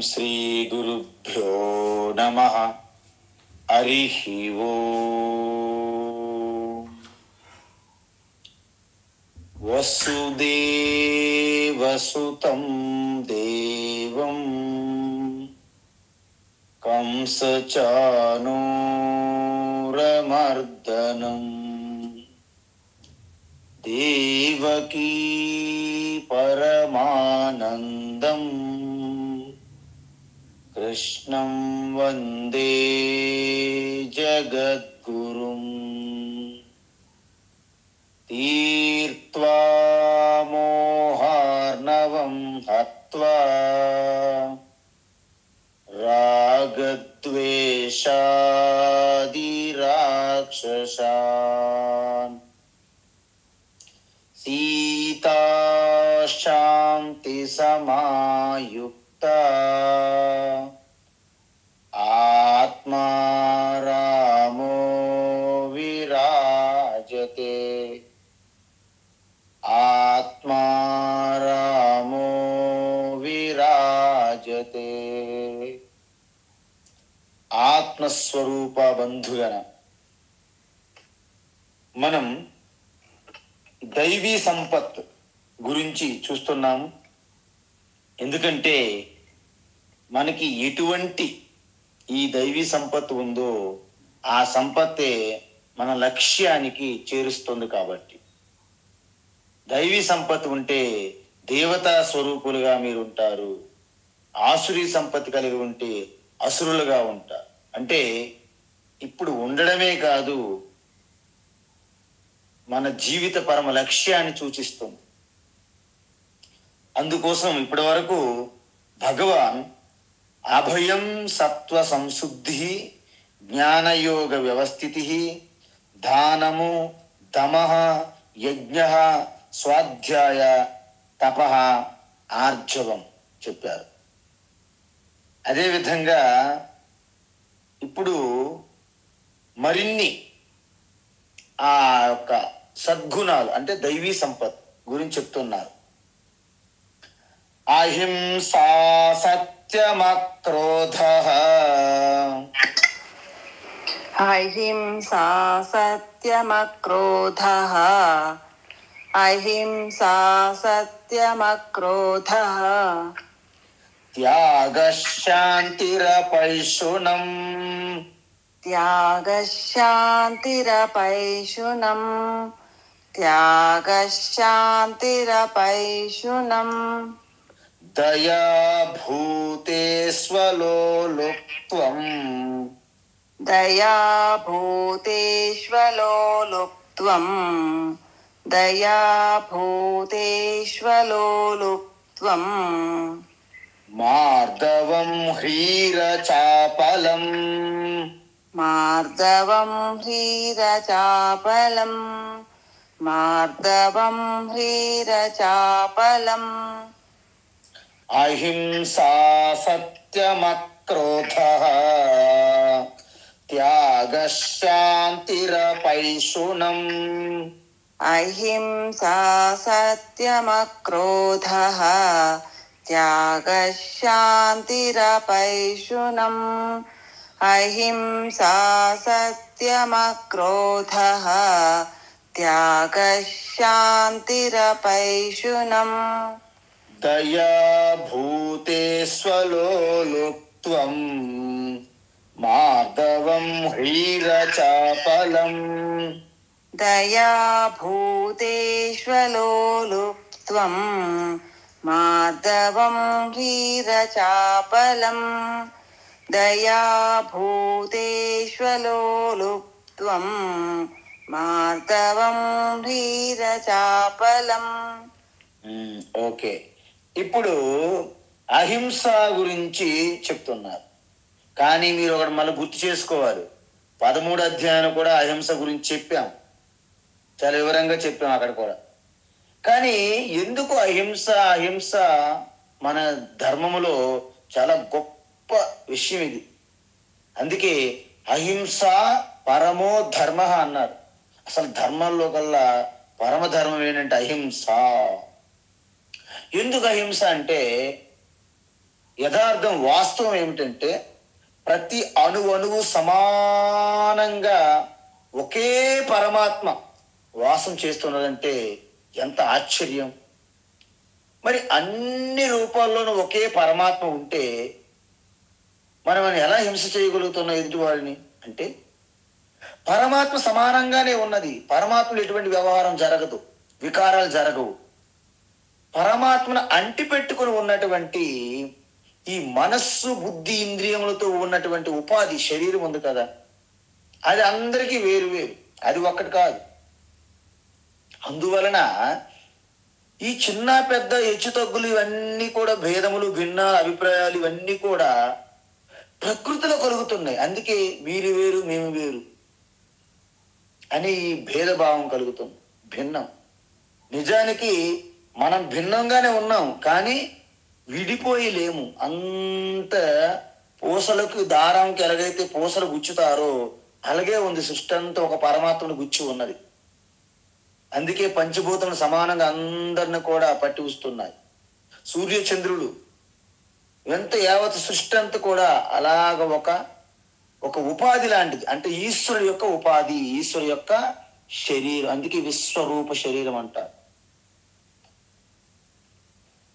శ్రీ గురుభ్యో నమః. హరిః ఓం. వసుదేవసుతం దేవం కంసచానూరమర్దనం దేవకీ పరమానందం కృష్ణం వందే జగద్గురుం. తీర్త్వా మోహార్ణవం హత్వా రాగద్వేషాది రాక్షసాన్ సీతా శాంతి సమాయుక్త ఆత్మా రామో విరాజతే. ఆత్మా రామో విరాజతే. ఆత్మస్వరూప బంధుగణ, మనం దైవీ సంపత్ గురించి చూస్తున్నాము. ఎందుకంటే మనకి ఎటువంటి ఈ దైవీ సంపత్తు ఉందో ఆ సంపత్తే మన లక్ష్యానికి చేరుస్తుంది. కాబట్టి దైవీ సంపత్తు ఉంటే దేవతా స్వరూపులుగా మీరు ఉంటారు. ఆసురీ సంపత్తి కలిగి ఉంటే అసురులుగా ఉంటారు. అంటే ఇప్పుడు ఉండడమే కాదు, మన జీవిత పరమ లక్ష్యాన్ని సూచిస్తుంది. అందుకోసం ఇప్పటి వరకు భగవాన్ అభయం సత్వ సంశుద్ధి జ్ఞానయోగ వ్యవస్థితి దానము దమః యజ్ఞ స్వాధ్యాయ తపః ఆర్జవం చెప్పారు. అదేవిధంగా ఇప్పుడు మరిన్ని ఆ యొక్క సద్గుణాలు అంటే దైవీ సంపత్ గురించి చెప్తున్నారు. అహింసా సత్యమక్రోధః అహింసా సత్యమక్రోధః అహింసా సత్యమక్రోధః త్యాగశాంతిరపైశునం త్యాగశాంతిరపైశునం త్యాగశాంతిరపైశునం దయా భూతేష్వలోలుప్త్వం దయా భూతేష్వలోలుప్త్వం దయా భూతేష్వలోలుప్త్వం మార్దవం హ్రీరచాపలం మార్దవం హ్రీరచాపలం మార్దవం హ్రీరచాపలం అహింసా సత్యమక్రోధః త్యాగశాంతిరపైశునం అహింసా సత్యమక్రోధః త్యాగశాంతిరపైశునం అహింసా సత్యమక్రోధః త్యాగశాంతిరపైశునం దయా భూతేష్వలోలుప్త్వం మార్దవం హ్రీరచాపలం దయా భూతేష్వలోలుప్త్వం మార్దవం హ్రీరచాపలం దయా భూతేష్వలోలుప్త్వం మార్దవం హ్రీరచాపలం. ఓకే, ఇప్పుడు అహింస గురించి చెప్తున్నారు. కానీ మీరు ఒకటి మళ్ళీ గుర్తు చేసుకోవాలి, 13వ అధ్యాయం కూడా అహింస గురించి చెప్పాం, చాలా వివరంగా చెప్పాం అక్కడ కూడా. కానీ ఎందుకు అహింస అహింస మన ధర్మములో చాలా గొప్ప విషయం ఇది. అందుకే అహింస పరమో ధర్మ అన్నారు. అసలు ధర్మంలో కల్లా పరమధర్మం ఏంటంటే అహింస. ఎందుకు అహింస అంటే యథార్థం వాస్తవం ఏమిటంటే ప్రతి అణువు సమానంగా ఒకే పరమాత్మ వాసం చేస్తున్నదంటే ఎంత ఆశ్చర్యం. మరి అన్ని రూపాల్లోనూ ఒకే పరమాత్మ ఉంటే మనం ఎలా హింస చేయగలుగుతున్నాం ఎదుటి వారిని? అంటే పరమాత్మ సమానంగానే ఉన్నది. పరమాత్మలో ఎటువంటి వ్యవహారం జరగదు, వికారాలు జరగవు. పరమాత్మను అంటిపెట్టుకుని ఉన్నటువంటి ఈ మనస్సు, బుద్ధి, ఇంద్రియములతో ఉన్నటువంటి ఉపాధి శరీరం ఉంది కదా, అది అందరికీ వేరు వేరు, అది ఒక్కటి కాదు. అందువలన ఈ చిన్న పెద్ద హెచ్చు తగ్గులు ఇవన్నీ కూడా భేదములు, భిన్న అభిప్రాయాలు ఇవన్నీ కూడా ప్రకృతిలో కలుగుతున్నాయి. అందుకే మీరు వేరు మేము వేరు అని ఈ భేదభావం కలుగుతుంది, భిన్నం. నిజానికి మనం భిన్నంగానే ఉన్నాం, కానీ విడిపోయి లేము. అంత పూసలకు దారంకి ఎలాగైతే పూసలు గుచ్చుతారో అలాగే ఉంది సృష్టి అంతా ఒక పరమాత్మను గుచ్చి ఉన్నది. అందుకే పంచభూతములు సమానంగా అందరిని కూడా పట్టి వస్తున్నాయి. సూర్య చంద్రులు ఎంత యావత్ సృష్టి అంతా కూడా అలాగ ఒక ఉపాధి లాంటిది. అంటే ఈశ్వరు యొక్క ఉపాధి, ఈశ్వరు యొక్క శరీరం. అందుకే విశ్వరూప శరీరం అంటారు.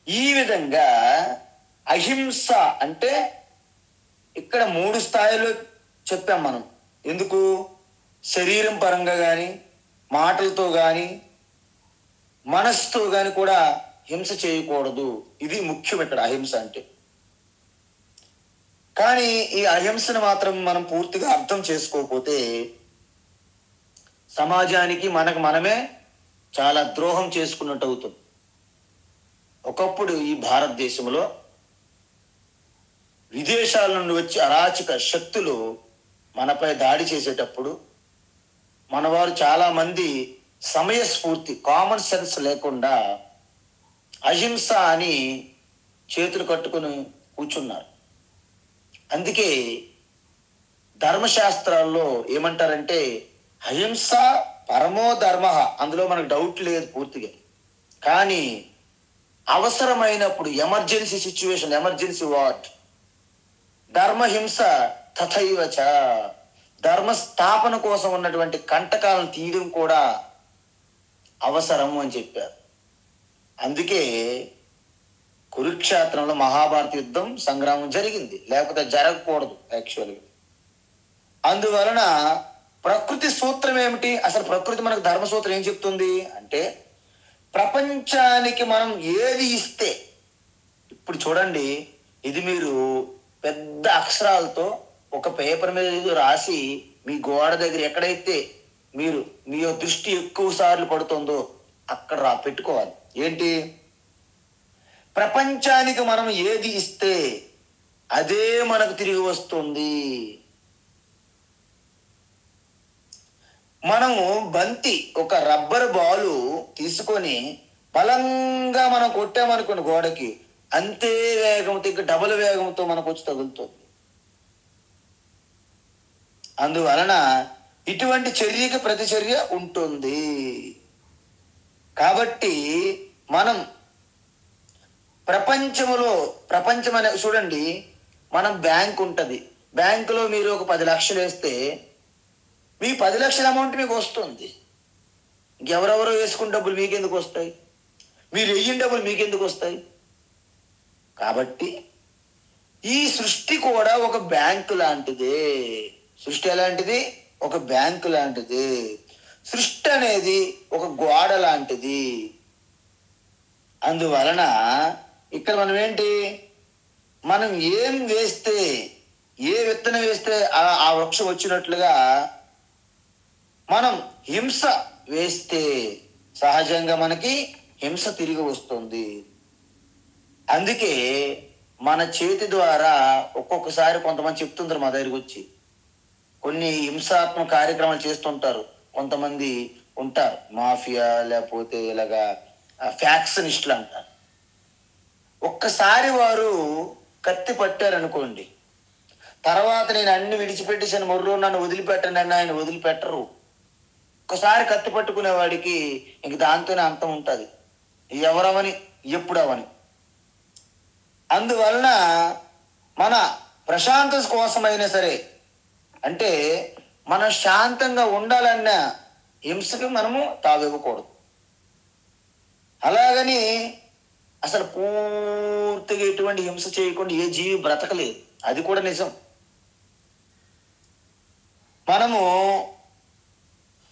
ఈ విధంగా అహింస అంటే ఇక్కడ 3 స్థాయిలో చెప్పాం మనం. ఎందుకు? శరీరం పరంగా కానీ, మాటలతో కానీ, మనస్సుతో కానీ కూడా హింస చేయకూడదు. ఇది ముఖ్యం ఇక్కడ అహింస అంటే. కానీ ఈ అహింసను మాత్రం మనం పూర్తిగా అర్థం చేసుకోకపోతే సమాజానికి మనకు మనమే చాలా ద్రోహం చేసుకున్నట్టు అవుతుంది. ఒకప్పుడు ఈ భారతదేశంలో విదేశాల నుండి వచ్చి అరాచక శక్తులు మనపై దాడి చేసేటప్పుడు మనవారు చాలా మంది సమయస్ఫూర్తి, కామన్ సెన్స్ లేకుండా అహింస అని చేతులు కట్టుకుని కూర్చున్నారు. అందుకే ధర్మశాస్త్రాల్లో ఏమంటారంటే అహింస పరమో ధర్మ, అందులో మనకు డౌట్ లేదు పూర్తిగా. కానీ అవసరమైనప్పుడు ఎమర్జెన్సీ సిచ్యువేషన్, ఎమర్జెన్సీ వాట్, ధర్మహింస తథైవచ, ధర్మ స్థాపన కోసం ఉన్నటువంటి కంటకాలను తీయడం కూడా అవసరం అని చెప్పారు. అందుకే కురుక్షేత్రంలో మహాభారత యుద్ధం, సంగ్రామం జరిగింది, లేకపోతే జరగకూడదు యాక్చువల్గా. అందువలన ప్రకృతి సూత్రం ఏమిటి? అసలు ప్రకృతి మనకు ధర్మసూత్రం ఏం చెప్తుంది అంటే ప్రపంచానికి మనం ఏది ఇస్తే, ఇప్పుడు చూడండి, ఇది మీరు పెద్ద అక్షరాలతో ఒక పేపర్ మీద రాసి మీ గోడ దగ్గర ఎక్కడైతే మీ దృష్టి ఎక్కువ సార్లు పడుతుందో అక్కడ పెట్టుకోవాలి. ఏంటి? ప్రపంచానికి మనం ఏది ఇస్తే అదే మనకు తిరిగి వస్తుంది. మనము బంతి, ఒక రబ్బర్ బాలు తీసుకొని బలంగా మనం కొట్టామనుకున్న గోడకి, అంతే వేగంతో, ఇంకా డబుల్ వేగంతో మనకు వచ్చి తగులుతుంది. అందువలన ఇటువంటి చర్యకి ప్రతిచర్య ఉంటుంది. కాబట్టి మనం ప్రపంచం అనే చూడండి, మనం బ్యాంక్ ఉంటుంది, బ్యాంకులో మీరు ఒక 10 లక్షలు వేస్తే మీ 10 లక్షల అమౌంట్ మీకు వస్తుంది. ఇంకెవరెవరో వేసుకున్న డబ్బులు మీకెందుకు వస్తాయి? మీరు వెయ్యిన డబ్బులు మీకెందుకు వస్తాయి? కాబట్టి ఈ సృష్టి కూడా ఒక బ్యాంకు లాంటిదే. సృష్టి ఎలాంటిది? ఒక బ్యాంకు లాంటిది. సృష్టి అనేది ఒక గోడ లాంటిది. అందువలన ఇక్కడ మనం ఏంటి, మనం ఏం వేస్తే, ఏ విత్తనం వేస్తే ఆ వృక్షం వచ్చినట్లుగా మనం హింస వేస్తే సహజంగా మనకి హింస తిరిగి వస్తుంది. అందుకే మన చేతి ద్వారా ఒక్కొక్కసారి కొంతమంది చెప్తుంటారు మా దగ్గరికి వచ్చి, కొన్ని హింసాత్మక కార్యక్రమాలు చేస్తుంటారు. కొంతమంది ఉంటారు మాఫియా, లేకపోతే ఇలాగా ఫ్యాక్షనిస్టులు అంటారు. ఒక్కసారి వారు కత్తి పట్టారనుకోండి, తర్వాత నేను అన్ని విడిచిపెట్టేసాను, మొర్రో నన్ను వదిలిపెట్టండి అని ఆయన వదిలిపెట్టరు. ఒక్కసారి కత్తి పట్టుకునే వాడికి ఇంక దాంతోనే అంతం ఉంటుంది. ఎవరవని, ఎప్పుడవని. అందువలన మన ప్రశాంతత కోసమైనా సరే, అంటే మనం శాంతంగా ఉండాలన్న హింసకి మనము తావివ్వకూడదు. అలాగని అసలు పూర్తిగా ఎటువంటి హింస చేయకుండా ఏ జీవి బ్రతకలేదు, అది కూడా నిజం. మనము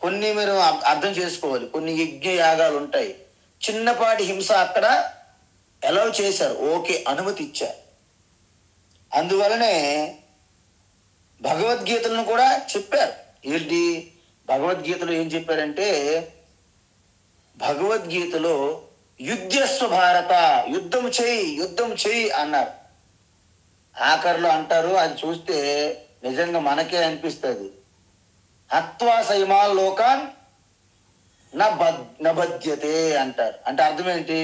కొన్ని మీరు అర్థం చేసుకోవాలి. కొన్ని యజ్ఞ యాగాలు ఉంటాయి, చిన్నపాటి హింస అక్కడ అలౌ చేశారు, ఓకే, అనుమతి ఇచ్చారు. అందువలనే భగవద్గీతలను కూడా చెప్పారు. ఏంటి భగవద్గీతలో ఏం చెప్పారంటే, భగవద్గీతలో యుద్ధస్వ భారత, యుద్ధం చేయి అన్నారు. ఆఖరిలో అంటారు, అది చూస్తే నిజంగా మనకే అనిపిస్తుంది, హత్వా సైమాల్ లోకాన్ నబధ్యతే అంటారు. అంటే అర్థం ఏంటి,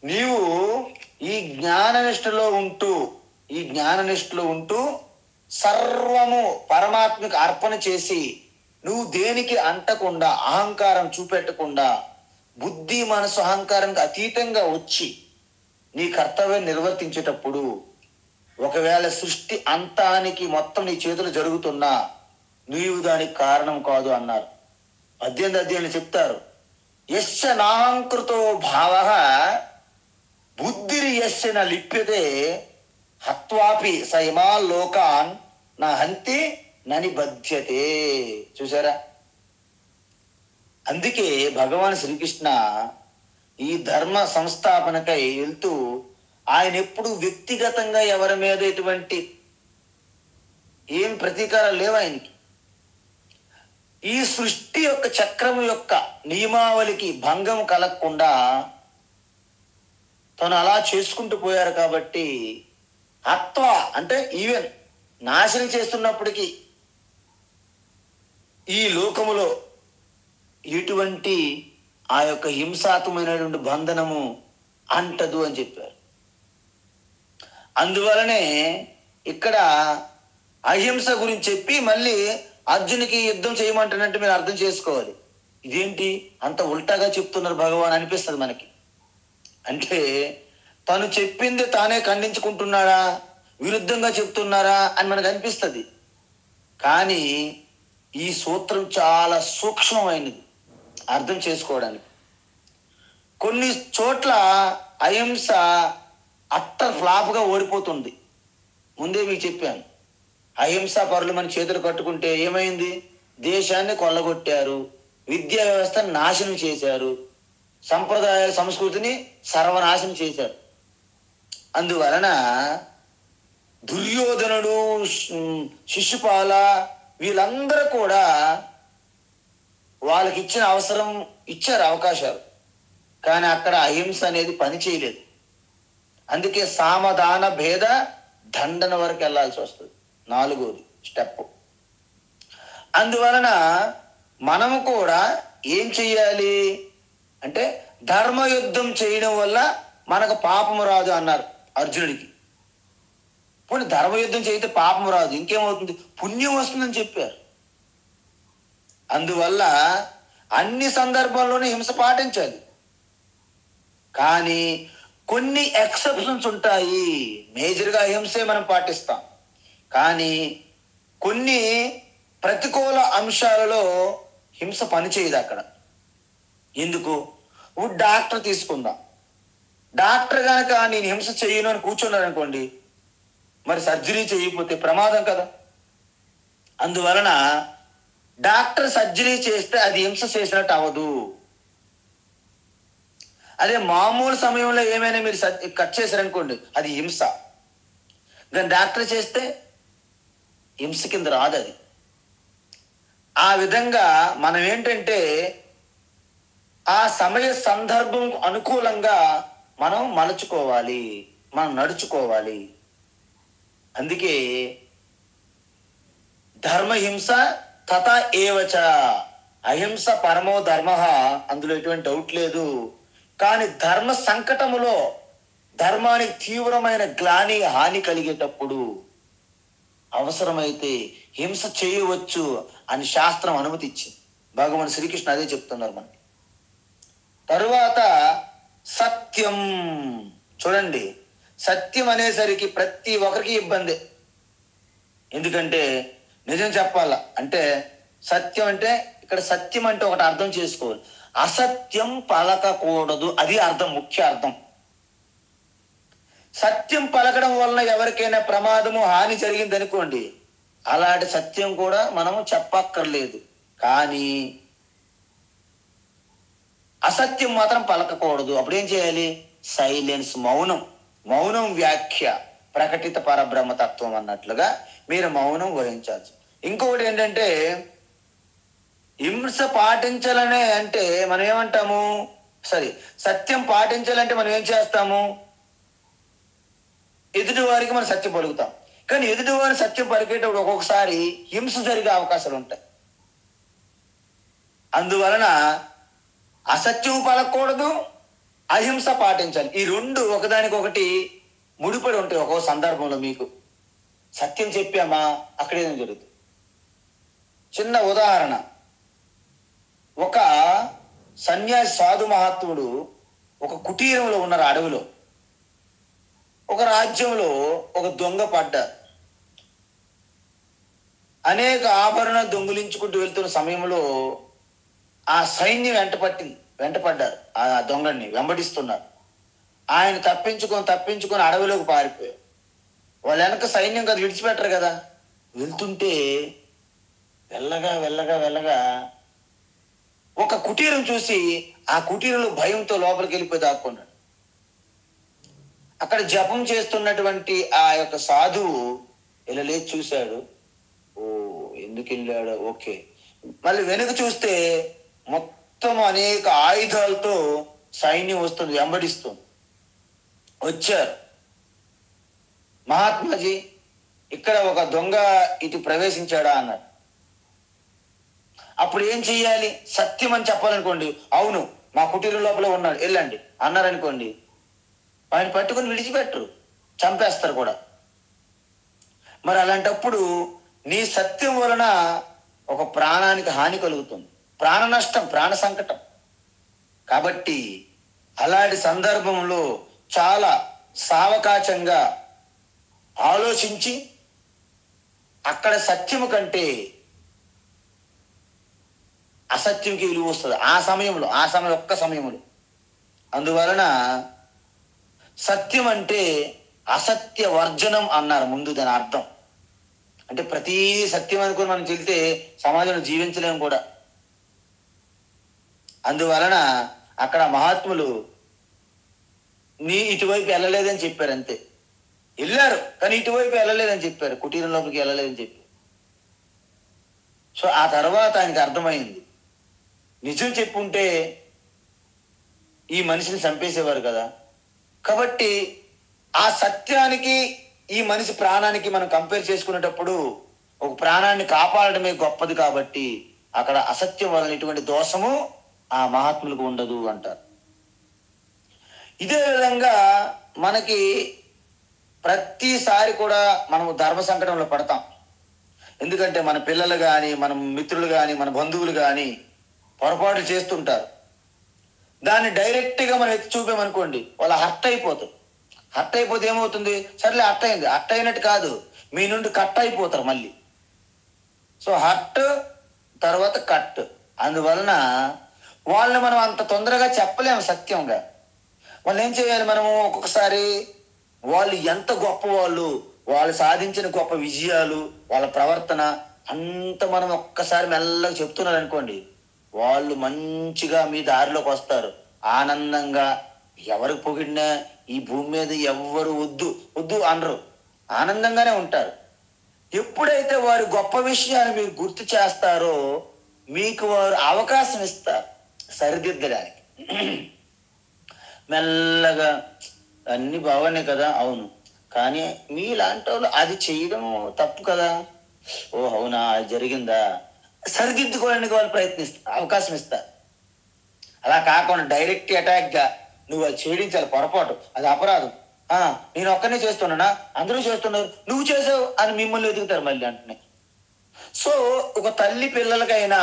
నీవు ఈ జ్ఞాననిష్టలో ఉంటూ సర్వము పరమాత్మకు అర్పణ చేసి, నువ్వు దేనికి అంటకుండా, అహంకారం చూపెట్టకుండా, బుద్ధి మనసు అహంకారానికి అతీతంగా వచ్చి నీ కర్తవ్యం నిర్వర్తించేటప్పుడు, ఒకవేళ సృష్టి అంతానికి మొత్తం నీ చేతులు జరుగుతున్నా నీవు దానికి కారణం కాదు అన్నారు. 18వ అధ్యాయంలో చెప్తారు, యస్య నాహంకృతో భావ బుద్ధిరి యస్య న లిప్యతే హత్వాపి సైమా లోకాన్ నా హంతి ననిబధ్యతే. చూసారా? అందుకే భగవాన్ శ్రీకృష్ణ ఈ ధర్మ సంస్థాపనకై వెళ్తూ ఆయన ఎప్పుడు వ్యక్తిగతంగా ఎవరి మీద ఎటువంటి ఏం ప్రతీకారాలు లేవు ఆయనకి. ఈ సృష్టి యొక్క చక్రము యొక్క నియమావళికి భంగం కలగకుండా తను అలా చేసుకుంటూ పోయారు. కాబట్టి హత్వ అంటే ఈవెన్ నాశనం చేస్తున్నప్పటికీ ఈ లోకములో ఎటువంటి ఆ యొక్క హింసాత్మకమైనటువంటి బంధనము అంటదు అని చెప్పారు. అందువలనే ఇక్కడ అహింస గురించి చెప్పి మళ్ళీ అర్జునికి యుద్ధం చేయమంటున్నట్టు మీరు అర్థం చేసుకోవాలి. ఇదేంటి అంత ఉల్టాగా చెప్తున్నారు భగవాన్ అనిపిస్తుంది మనకి. అంటే తను చెప్పింది తానే ఖండించుకుంటున్నాడా, విరుద్ధంగా చెప్తున్నారా అని మనకు అనిపిస్తుంది. కానీ ఈ సూత్రం చాలా సూక్ష్మమైనది అర్థం చేసుకోవడానికి. కొన్ని చోట్ల అహింస అట్టర్ ఫ్లాప్గా ఓడిపోతుంది. ముందే మీకు చెప్పాను, అహింసా పరులు మన చేతులు కట్టుకుంటే ఏమైంది, దేశాన్ని కొల్లగొట్టారు, విద్యా వ్యవస్థను నాశనం చేశారు, సంప్రదాయ సంస్కృతిని సర్వనాశనం చేశారు. అందువలన దుర్యోధనుడు, శిశుపాల వీళ్ళందరూ కూడా వాళ్ళకి ఇచ్చిన అవసరం ఇచ్చారు, అవకాశాలు, కానీ అక్కడ అహింస అనేది పని చేయలేదు. అందుకే సామధాన భేద దండన వరకు వెళ్ళాల్సి వస్తుంది, 4వది స్టెప్. అందువలన మనము కూడా ఏం చెయ్యాలి అంటే, ధర్మయుద్ధం చేయడం వల్ల మనకు పాపము రాదు అన్నారు అర్జునుడికి. ఇప్పుడు ధర్మయుద్ధం చేయితే పాపం రాదు, ఇంకేమవుతుంది, పుణ్యం వస్తుందని చెప్పారు. అందువల్ల అన్ని సందర్భాల్లోనే హింస పాటించాలి. కానీ కొన్ని ఎక్సెప్షన్స్ ఉంటాయి. మేజర్గా అహింసే మనం పాటిస్తాం, కానీ కొన్ని ప్రతికూల అంశాలలో హింస పనిచేయదు అక్కడ. ఎందుకు? ఇప్పుడు డాక్టర్ తీసుకుందాం. డాక్టర్ కనుక నేను హింస చేయను అని కూర్చున్నాను అనుకోండి, మరి సర్జరీ చేయకపోతే ప్రమాదం కదా. అందువలన డాక్టర్ సర్జరీ చేస్తే అది హింస చేసినట్టు అవ్వదు. అదే మామూలు సమయంలో ఏమైనా మీరు కట్ చేశారనుకోండి, అది హింస. కానీ డాక్టర్ చేస్తే హింస కింద రాదు అది. ఆ విధంగా మనం ఏంటంటే ఆ సమయ సందర్భం అనుకూలంగా మనం మలుచుకోవాలి, మనం నడుచుకోవాలి. అందుకే ధర్మహింస తథా ఏవచ, అహింస పరమో ధర్మ, అందులో ఎటువంటి డౌట్ లేదు. కానీ ధర్మ సంకటములో ధర్మానికి తీవ్రమైన గ్లాని హాని కలిగేటప్పుడు అవసరమైతే హింస చేయవచ్చు అని శాస్త్రం అనుమతి ఇచ్చింది. భగవాన్ శ్రీకృష్ణ అదే చెప్తున్నారు మనకి. తరువాత సత్యం చూడండి, సత్యం అనేసరికి ప్రతి ఒక్కరికి ఇబ్బంది. ఎందుకంటే నిజం చెప్పాల అంటే సత్యం అంటే ఇక్కడ సత్యం అంటే ఒకటి అర్థం చేసుకోవాలి, అసత్యం పలకకూడదు, అది అర్థం, ముఖ్య అర్థం. సత్యం పలకడం వలన ఎవరికైనా ప్రమాదము హాని జరిగింది అనుకోండి, అలాంటి సత్యం కూడా మనము చెప్పక్కర్లేదు. కానీ అసత్యం మాత్రం పలకకూడదు. అప్పుడేం చేయాలి? సైలెన్స్, మౌనం. మౌనం వ్యాఖ్య ప్రకటిత పరబ్రహ్మతత్వం అన్నట్లుగా మీరు మౌనం వహించాల్సి. ఇంకొకటి ఏంటంటే హింస పాటించాలనే అంటే మనం ఏమంటాము, సత్యం పాటించాలంటే మనం ఏం చేస్తాము? ఎదుటి వారికి మనం సత్యం పలుకుతాం. కానీ ఎదుటి వారి సత్యం పలికేటప్పుడు ఒక్కొక్కసారి హింస జరిగే అవకాశాలు ఉంటాయి. అందువలన అసత్యం పలకూడదు, అహింస పాటించాలి. ఈ రెండు ఒకదానికొకటి ముడిపడి ఉంటాయి. ఒక్కో సందర్భంలో మీకు సత్యం చెప్పామా, అక్కడేం జరుగుతుంది. చిన్న ఉదాహరణ, ఒక సన్యాసి సాధు మహాత్ముడు ఒక కుటీరంలో ఉన్నారు అడవిలో. ఒక రాజ్యంలో ఒక దొంగ పడ్డారు. అనేక ఆభరణాలు దొంగిలించుకుంటూ వెళ్తున్న సమయంలో ఆ సైన్యం వెంటపడ్డారు. ఆ దొంగని వెంబడిస్తున్నారు. ఆయన తప్పించుకొని అడవిలోకి పారిపోయారు. వాళ్ళ వెనక సైన్యం కదా, విడిచిపెట్టరు కదా. వెళ్తుంటే వెళ్ళగా ఒక కుటీరం చూసి ఆ కుటీరంలో భయంతో లోపలికి వెళ్ళిపోయి దాక్కున్నాడు. అక్కడ జపం చేస్తున్నటువంటి ఆ యొక్క సాధువు ఇలా లేచి చూశాడు. ఓ, ఎందుకు వెళ్ళాడు? ఓకే. మళ్ళీ వెనుక చూస్తే మొత్తం అనేక ఆయుధాలతో సైన్యం వస్తుంది, వెంబడిస్తుంది. వచ్చారు. మహాత్మాజీ, ఇక్కడ ఒక దొంగ ఇటు ప్రవేశించాడా అన్నారు. అప్పుడు ఏం చెయ్యాలి? సత్యం అని చెప్పాలనుకోండి, అవును మా కుటీరం లోపల ఉన్నాడు, వెళ్ళండి అన్నారనుకోండి, ఆయన పట్టుకుని విడిచిపెట్టరు, చంపేస్తారు కూడా. మరి అలాంటప్పుడు నీ సత్యం వలన ఒక ప్రాణానికి హాని కలుగుతుంది, ప్రాణ నష్టం, ప్రాణ సంకటం. కాబట్టి అలాంటి సందర్భంలో చాలా సావకాశంగా ఆలోచించి అక్కడ సత్యము కంటే అసత్యంకి విలువ వస్తుంది ఆ సమయంలో, ఒక్క సమయంలో. అందువలన సత్యం అంటే అసత్య వర్జనం అన్నారు ముందు. దాని అర్థం అంటే ప్రతి సత్యం అనుకుని మనం చెల్తే సమాజంలో జీవించలేము కూడా. అందువలన అక్కడ మహాత్ములు నీ ఇటువైపు వెళ్ళలేదని చెప్పారు, అంతే. వెళ్ళారు కానీ ఇటువైపు వెళ్ళలేదని చెప్పారు, కుటీరం లోపలికి వెళ్ళలేదని చెప్పారు. సో ఆ తర్వాత ఆయనకి అర్థమైంది, నిజం చెప్పుంటే ఈ మనిషిని చంపేసేవారు కదా. కాబట్టి ఆ సత్యానికి ఈ మనిషి ప్రాణానికి మనం కంపేర్ చేసుకునేటప్పుడు ఒక ప్రాణాన్ని కాపాడటమే గొప్పది. కాబట్టి అక్కడ అసత్యం వలన ఎటువంటి దోషము ఆ మహాత్ములకు ఉండదు అంటారు. ఇదే విధంగా మనకి ప్రతిసారి కూడా మనం ధర్మ సంకటంలో పడతాం. ఎందుకంటే మన పిల్లలు కానీ, మన మిత్రులు కానీ, మన బంధువులు కానీ పొరపాటు చేస్తుంటారు. దాన్ని డైరెక్ట్గా మనం ఎత్తి చూపామనుకోండి, వాళ్ళు హర్ట్ అయిపోతారు. హర్ట్ అయిపోతే ఏమవుతుంది? సర్లే హర్ట్ అయింది, హర్ట్ అయినట్టు కాదు, మీ నుండి కట్ అయిపోతారు మళ్ళీ. సో హర్ట్ తర్వాత కట్. అందువలన వాళ్ళని మనం అంత తొందరగా చెప్పలేము సత్యంగా. వాళ్ళు ఏం చేయాలి? మనము ఒక్కొక్కసారి వాళ్ళు ఎంత గొప్ప వాళ్ళు సాధించిన గొప్ప విజయాలు, వాళ్ళ ప్రవర్తన అంత మనం ఒక్కసారి మెల్లగా చెప్తున్నారు అనుకోండి, వాళ్ళు మంచిగా మీ దారిలోకి వస్తారు. ఆనందంగా ఎవరికి పొగిడినా ఈ భూమి మీద ఎవ్వరు వద్దు అనరు, ఆనందంగానే ఉంటారు. ఎప్పుడైతే వారి గొప్ప విషయాన్ని మీరు గుర్తు చేస్తారో మీకు వారు అవకాశం ఇస్తారు సరిదిద్దడానికి. మెల్లగా అన్ని బాగున్నాయి కదా, అవును, కానీ మీలాంటి వాళ్ళు అది చేయడం తప్పు కదా, ఓ అవునా, అది జరిగిందా, సరిదిద్దుకోవడానికి వాళ్ళు ప్రయత్నిస్తారు, అవకాశం ఇస్తారు. అలా కాకుండా డైరెక్ట్ అటాక్గా నువ్వు అది చేయడించాలి, పొరపాటు, అది అపరాధం, నేను ఒక్కనే చేస్తున్నానా, అందరూ చేస్తున్నారు, నువ్వు చేసావు అని మిమ్మల్ని వెతుకుతారు మళ్ళీ అంటున్నాయి. సో ఒక తల్లి పిల్లలకైనా,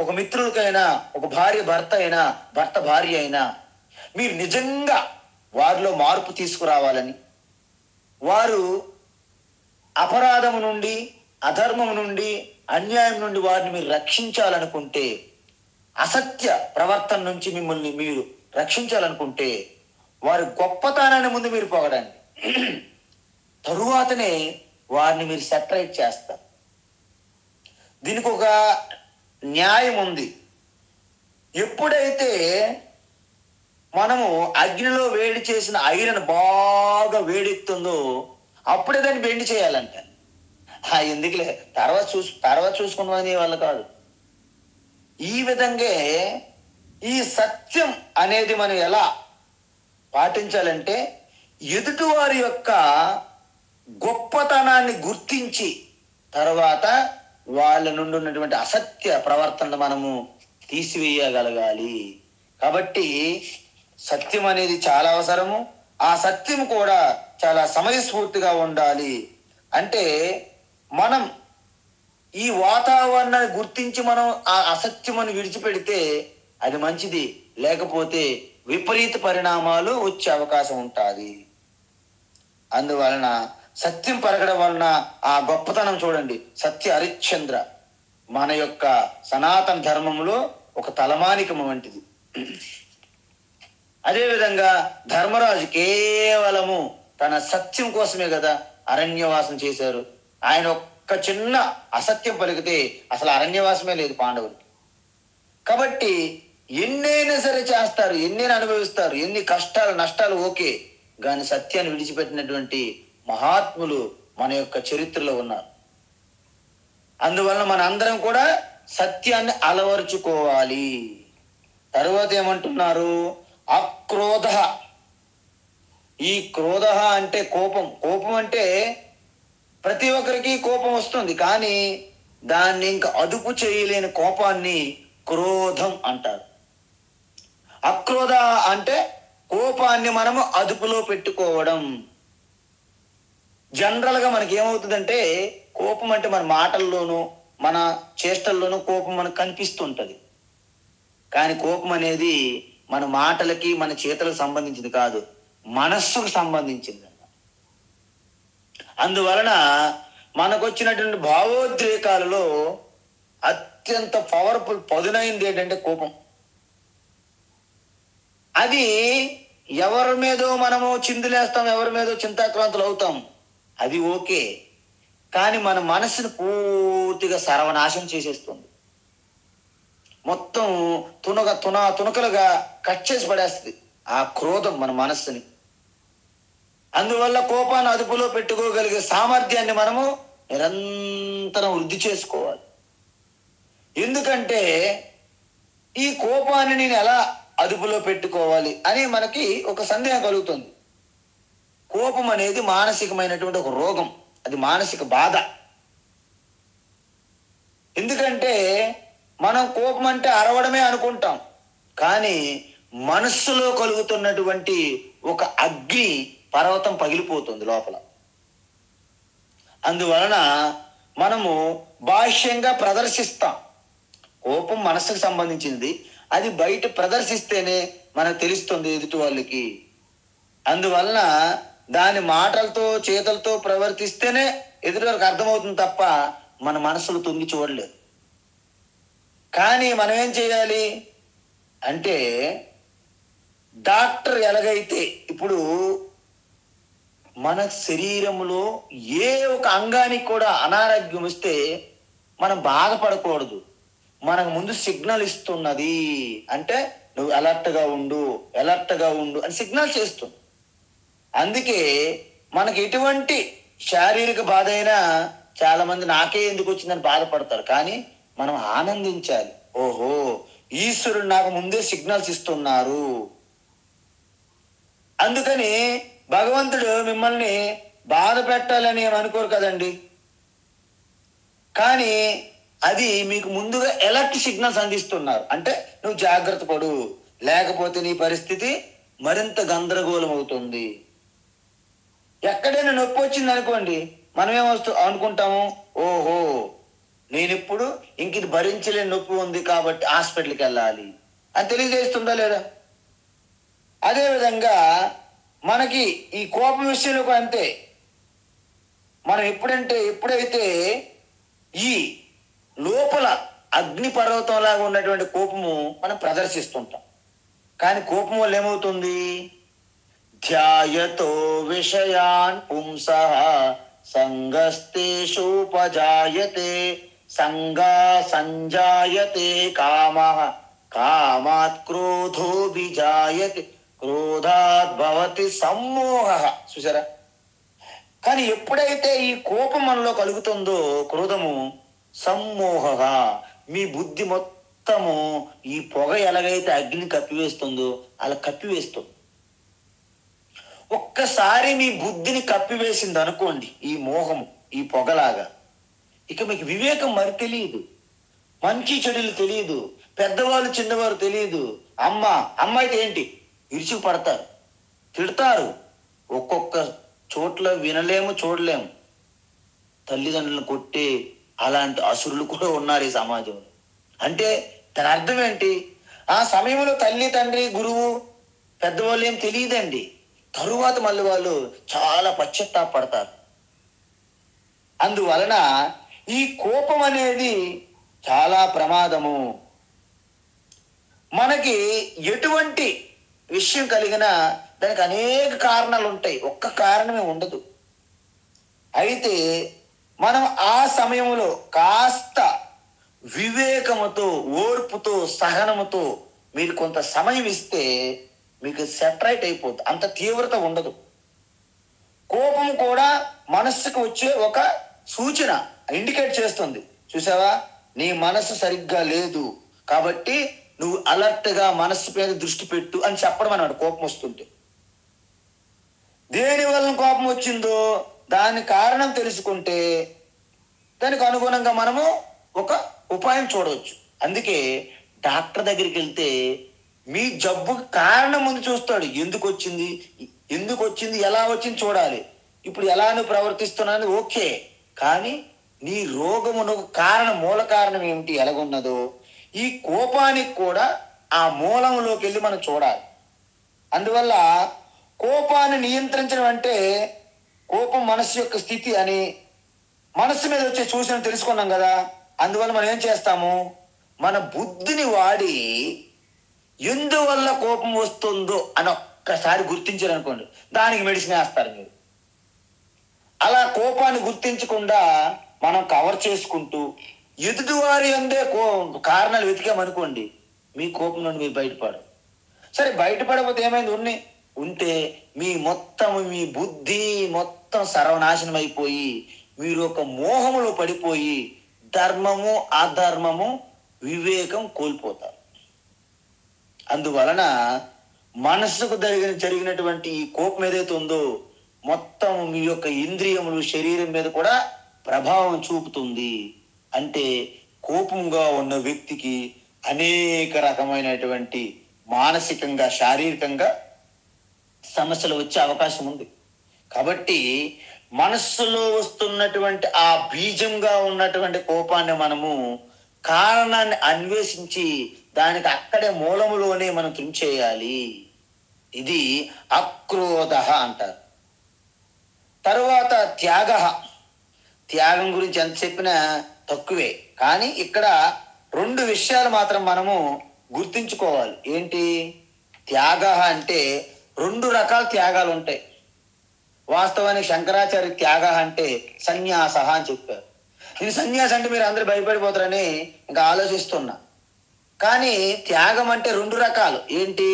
ఒక మిత్రులకైనా, ఒక భార్య భర్త అయినా, భర్త భార్య అయినా, మీరు నిజంగా వారిలో మార్పు తీసుకురావాలని, వారు అపరాధము నుండి, అధర్మము నుండి, అన్యాయం నుండి వారిని మీరు రక్షించాలనుకుంటే, అసత్య ప్రవర్తన నుంచి మిమ్మల్ని మీరు రక్షించాలనుకుంటే, వారి గొప్పతనాన్ని ముందు మీరు పొగడండి. తరువాతనే వారిని మీరు సెపరేట్ చేస్తారు. దీనికి ఒక న్యాయం ఉంది. ఎప్పుడైతే మనము అగ్నిలో వేడి చేసిన ఐరన్ బాగా వేడెత్తుందో అప్పుడే దాన్ని బెండి చేయాలంట. ఎందుకులే తర్వాత చూసుకున్నది వల్ల కాదు. ఈ విధంగా ఈ సత్యం అనేది మనం ఎలా పాటించాలంటే, ఎదుటివారి యొక్క గొప్పతనాన్ని గుర్తించి తర్వాత వాళ్ళ నుండి ఉన్నటువంటి అసత్య ప్రవర్తనను మనము తీసివేయగలగాలి. కాబట్టి సత్యం అనేది చాలా అవసరము. ఆ సత్యం కూడా చాలా సమయస్ఫూర్తిగా ఉండాలి. అంటే మనం ఈ వాతావరణాన్ని గుర్తించి మనం ఆ అసత్యమని విడిచిపెడితే అది మంచిది, లేకపోతే విపరీత పరిణామాలు వచ్చే అవకాశం ఉంటుంది. అందువలన సత్యం పరగడం వలన ఆ గొప్పతనం చూడండి. సత్య హరిశ్చంద్ర మన యొక్క సనాతన ధర్మంలో ఒక తలమానికము వంటిది. అదేవిధంగా ధర్మరాజు కేవలము తన సత్యం కోసమే కదా అరణ్యవాసం చేశారు. ఆయన ఒక్క చిన్న అసత్యం పలికితే అసలు అరణ్యవాసమే లేదు పాండవులకి. కాబట్టి ఎన్నైనా సరే చేస్తారు, ఎన్నైనా అనుభవిస్తారు, ఎన్ని కష్టాలు నష్టాలు ఓకే, కానీ సత్యాన్ని విడిచిపెట్టినటువంటి మహాత్ములు మన యొక్క చరిత్రలో ఉన్నారు. అందువలన మన అందరం కూడా సత్యాన్ని అలవరుచుకోవాలి. తరువాత ఏమంటున్నారు? అక్రోధ. ఈ క్రోధ అంటే కోపం. కోపం అంటే ప్రతి ఒక్కరికి కోపం వస్తుంది, కానీ దాన్ని ఇంకా అదుపు చేయలేని కోపాన్ని క్రోధం అంటారు. అక్రోధ అంటే కోపాన్ని మనము అదుపులో పెట్టుకోవడం. జనరల్గా మనకి ఏమవుతుందంటే, కోపం అంటే మన మాటల్లోనూ మన చేష్టల్లోనూ కోపం మనకు కనిపిస్తుంటది. కానీ కోపం అనేది మన మాటలకి మన చేతులకు సంబంధించింది కాదు, మనస్సుకు సంబంధించింది. అందువలన మనకు వచ్చినటువంటి భావోద్రేకాలలో అత్యంత పవర్ఫుల్ పదునైంది ఏంటంటే కోపం. అది ఎవరి మీదో మనము చిందులేస్తాం, ఎవరి మీదో చింతాక్రాంతులు అవుతాం, అది ఓకే, కానీ మన మనసును పూర్తిగా సర్వనాశం చేసేస్తుంది. మొత్తం తునకలుగా కట్ చేసి పడేస్తుంది ఆ క్రోధం మన మనస్సుని. అందువల్ల కోపాన్ని అదుపులో పెట్టుకోగలిగే సామర్థ్యాన్ని మనము నిరంతరం వృద్ధి చేసుకోవాలి. ఎందుకంటే ఈ కోపాన్ని నేను ఎలా అదుపులో పెట్టుకోవాలి అని మనకి ఒక సందేహం కలుగుతుంది. కోపం అనేది మానసికమైనటువంటి ఒక రోగం, అది మానసిక బాధ. ఎందుకంటే మనం కోపం అంటే అరవడమే అనుకుంటాం, కానీ మనస్సులో కలుగుతున్నటువంటి ఒక అగ్ని పర్వతం పగిలిపోతుంది లోపల. అందువలన మనము బాహ్యంగా ప్రదర్శిస్తాం. కోపం మనస్సుకు సంబంధించింది, అది బయట ప్రదర్శిస్తేనే మనకు తెలుస్తుంది ఎదుటి వాళ్ళకి. అందువలన దాని మాటలతో చేతులతో ప్రవర్తిస్తేనే ఎదుటి వారికి అర్థమవుతుంది తప్ప మన మనసులు తొంగి చూడలేదు. కానీ మనం ఏం చేయాలి అంటే, డాక్టర్ ఎలాగైతే ఇప్పుడు మన శరీరంలో ఏ ఒక అంగానికి కూడా అనారోగ్యం వస్తే మనం బాధపడకూడదు, మనకు ముందు సిగ్నల్ ఇస్తున్నది. అంటే నువ్వు అలర్ట్గా ఉండు, అలర్ట్గా ఉండు అని సిగ్నల్ చేస్తుంది. అందుకే మనకి ఎటువంటి శారీరక బాధ అయినా చాలా మంది నాకే ఎందుకు వచ్చిందని బాధపడతారు, కానీ మనం ఆనందించాలి. ఓహో, ఈశ్వరుడు నాకు ముందే సిగ్నల్స్ ఇస్తున్నారు. అందుకని భగవంతుడు మిమ్మల్ని బాధ పెట్టాలని ఏమి అనుకోరు కదండి, కానీ అది మీకు ముందుగా ఎలర్ట్ సిగ్నల్స్ అందిస్తున్నారు. అంటే నువ్వు జాగ్రత్త పడు, లేకపోతే నీ పరిస్థితి మరింత గందరగోళం అవుతుంది. ఎక్కడైనా నొప్పి వచ్చింది అనుకోండి, మనం అనుకుంటాము, ఓహో నేను ఇప్పుడు ఇంక ఇది భరించలేని నొప్పి ఉంది కాబట్టి హాస్పిటల్కి వెళ్ళాలి అని తెలియజేస్తుందా లేదా? అదేవిధంగా మనకి ఈ కోపం విషయంలో అంతే. మనం ఎప్పుడైతే ఈ లోపల అగ్ని పర్వతంలాగా ఉన్నటువంటి కోపము మనం ప్రదర్శిస్తుంటాం. కానీ కోపం వల్ల ఏమవుతుంది? ధ్యాయతో విషయాన్ పుంసః సంగస్తేషూపజాయతే సంగా సంజాయతే కామః కామాత్ క్రోధో విజాయతే క్రోధాత్ భవతి సమ్మోహః. చూసారా? కానీ ఎప్పుడైతే ఈ కోపం మనలో కలుగుతుందో, క్రోధము, సమ్మోహ, మీ బుద్ధి మొత్తము ఈ పొగ ఎలాగైతే అగ్ని కప్పివేస్తుందో అలా కప్పివేస్తుంది. ఒక్కసారి మీ బుద్ధిని కప్పివేసింది అనుకోండి ఈ మోహము, ఈ పొగలాగా, ఇక మీకు వివేకం మరి తెలియదు, మంచి చెడులు తెలియదు, పెద్దవాళ్ళు చిన్నవారు తెలియదు. అమ్మ అయితే ఏంటి, ఇరుచుకు పడతారు, తిడతారు. ఒక్కొక్క చోట్ల వినలేము, చూడలేము. తల్లిదండ్రులను కొట్టే అలాంటి అసురులు కూడా ఉన్నారు ఈ సమాజంలో. అంటే దాని అర్థం ఏంటి? ఆ సమయంలో తల్లి, తండ్రి, గురువు, పెద్దవాళ్ళు ఏం తెలియదండి. తరువాత మళ్ళీ వాళ్ళు చాలా పశ్చాత్తాపడతారు. అందువలన ఈ కోపం అనేది చాలా ప్రమాదము. మనకి ఎటువంటి విషయం కలిగినా దానికి అనేక కారణాలు ఉంటాయి, ఒక్క కారణమే ఉండదు. అయితే మనం ఆ సమయంలో కాస్త వివేకముతో, ఓర్పుతో, సహనముతో మీరు కొంత సమయం ఇస్తే మీకు సెటరైట్ అయిపోతుంది, అంత తీవ్రత ఉండదు. కోపం కూడా మనస్సుకు వచ్చే ఒక సూచన, ఇండికేట్ చేస్తుంది. చూసావా, నీ మనస్సు సరిగ్గా లేదు కాబట్టి నువ్వు అలర్ట్గా మనస్సు మీద దృష్టి పెట్టు అని చెప్పడం అన్నాడు. కోపం వస్తుంటే దేని వల్ల కోపం వచ్చిందో దాని కారణం తెలుసుకుంటే దానికి అనుగుణంగా మనము ఒక ఉపాయం చూడవచ్చు. అందుకే డాక్టర్ దగ్గరికి వెళ్తే మీ జబ్బుకి కారణం ముందు చూస్తాడు. ఎందుకు వచ్చింది, ఎలా వచ్చింది చూడాలి. ఇప్పుడు ఎలా నువ్వు ప్రవర్తిస్తున్నాను ఓకే, కానీ నీ రోగమునకు మూల కారణం ఏమిటి, ఎలాగున్నదో ఈ కోపానికి కూడా ఆ మూలంలోకి వెళ్ళి మనం చూడాలి. అందువల్ల కోపాన్ని నియంత్రించడం అంటే, కోపం మనస్సు యొక్క స్థితి అని మనస్సు మీద వచ్చే సూచన తెలుసుకున్నాం కదా. అందువల్ల మనం ఏం చేస్తాము, మన బుద్ధిని వాడి ఎందువల్ల కోపం వస్తుందో అని ఒక్కసారి గుర్తించారనుకోండి, దానికి మెడిసిన్ వేస్తారు మీరు. అలా కోపాన్ని గుర్తించకుండా మనం కవర్ చేసుకుంటూ ఎదుటివారి అందే కారణాలు వెతికామనుకోండి, మీ కోపం నుండి మీరు బయటపడరు. సరే బయటపడకపోతే ఏమైంది, ఉంటే మీ బుద్ధి మొత్తం సర్వనాశనం అయిపోయి మీరు ఒక మోహములో పడిపోయి ధర్మము, అధర్మము, వివేకం కోల్పోతారు. అందువలన మనస్సుకు జరిగినటువంటి ఈ కోపం ఏదైతే ఉందో మొత్తం మీ యొక్క ఇంద్రియములు, శరీరం మీద కూడా ప్రభావం చూపుతుంది. అంటే కోపంగా ఉన్న వ్యక్తికి అనేక రకమైనటువంటి మానసికంగా, శారీరకంగా సమస్యలు వచ్చే అవకాశం ఉంది. కాబట్టి మనస్సులో వస్తున్నటువంటి ఆ బీజంగా ఉన్నటువంటి కోపాన్ని మనము కారణాన్ని అన్వేషించి దానికి అక్కడే మూలములోనే మనం తుంచేయాలి. ఇది అక్రోధ అంటారు. తరువాత త్యాగం గురించి ఎంత చెప్పినా తక్కువే. కానీ ఇక్కడ 2 విషయాలు మాత్రం మనము గుర్తించుకోవాలి. ఏంటి? త్యాగ అంటే 2 రకాల త్యాగాలు ఉంటాయి. వాస్తవానికి శంకరాచార్య త్యాగ అంటే సన్యాస అని చెప్పారు. ఇది సన్యాసం అంటే మీరు అందరూ భయపడిపోతారని ఇంకా ఆలోచిస్తున్నా. కానీ త్యాగం అంటే 2 రకాలు. ఏంటి?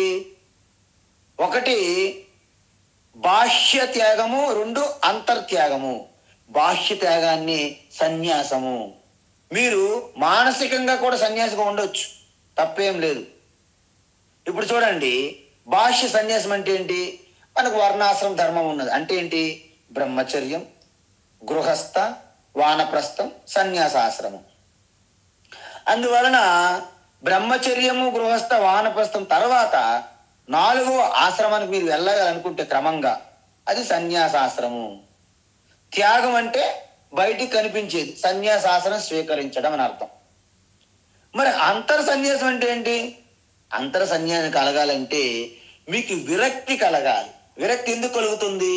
ఒకటి బాహ్య త్యాగము, 2 అంతర్త్యాగము. బాహ్య త్యాగాన్ని సన్యాసము. మీరు మానసికంగా కూడా సన్యాసిగా ఉండొచ్చు, తప్పేం లేదు. ఇప్పుడు చూడండి, బాహ్య సన్యాసం అంటే ఏంటి? మనకు వర్ణాశ్రమ ధర్మం ఉన్నది. అంటే ఏంటి? బ్రహ్మచర్యం, గృహస్థ, వానప్రస్థం, సన్యాసాశ్రమం. అందువలన బ్రహ్మచర్యము, గృహస్థ, వానప్రస్థం తర్వాత 4వ ఆశ్రమానికి మీరు వెళ్ళాలనుకుంటే క్రమంగా అది సన్యాసాశ్రమం. త్యాగం అంటే బయటికి కనిపించేది, సన్యాసాశ్రమం స్వీకరించడం అని అర్థం. మరి అంతర్ సన్యాసం అంటే ఏంటి? అంతర్ సన్యాసం కలగాలంటే మీకు విరక్తి కలగాలి. విరక్తి ఎందుకు కలుగుతుంది?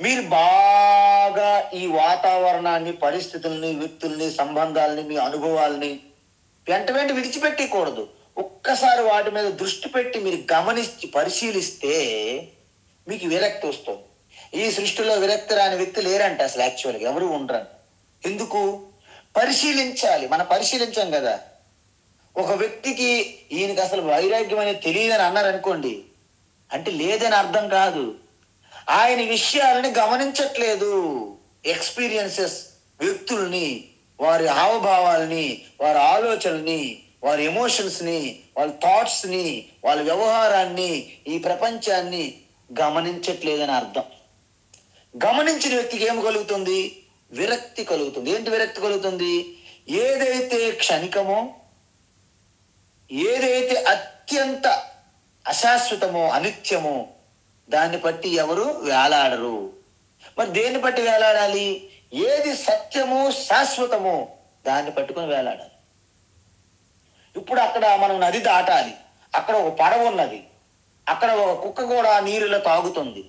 మీరు బాగా ఈ వాతావరణాన్ని, పరిస్థితుల్ని, వ్యక్తుల్ని, సంబంధాలని, మీ అనుభవాల్ని వెంట వెంట విడిచిపెట్టకూడదు. ఒక్కసారి వాటి మీద దృష్టి పెట్టి మీరు గమనించి పరిశీలిస్తే మీకు విరక్తి వస్తుంది. ఈ సృష్టిలో విరక్తి రాని వ్యక్తి లేరంట, అసలు యాక్చువల్గా ఎవరు ఉండరంట. ఎందుకు? పరిశీలించాలి. మనం పరిశీలించాం కదా. ఒక వ్యక్తికి ఈయనకి అసలు వైరాగ్యం అనేది తెలియదని అన్నారనుకోండి, అంటే లేదని అర్థం కాదు. ఆయన విషయాలని గమనించట్లేదు. ఎక్స్పీరియన్సెస్, వ్యక్తుల్ని, వారి హావభావాల్ని, వారి ఆలోచనల్ని, వారి ఎమోషన్స్ని, వాళ్ళ థాట్స్ని, వాళ్ళ వ్యవహారాన్ని, ఈ ప్రపంచాన్ని గమనించట్లేదని అర్థం. గమనించిన వ్యక్తికి ఏం కలుగుతుంది? విరక్తి కలుగుతుంది. ఏంటి విరక్తి కలుగుతుంది? ఏదైతే క్షణికమో, ఏదైతే అత్యంత అశాశ్వతమో, అనిత్యమో, దాన్ని బట్టి ఎవరు వేలాడరు. మరి దేన్ని బట్టి వేలాడాలి? ఏది సత్యమో, శాశ్వతమో దాన్ని పట్టుకొని వేలాడాలి. ఇప్పుడు అక్కడ మనం నది దాటాలి. అక్కడ ఒక పడవ ఉన్నది, అక్కడ ఒక కుక్క కూడా నీరులో తాగుతుంది.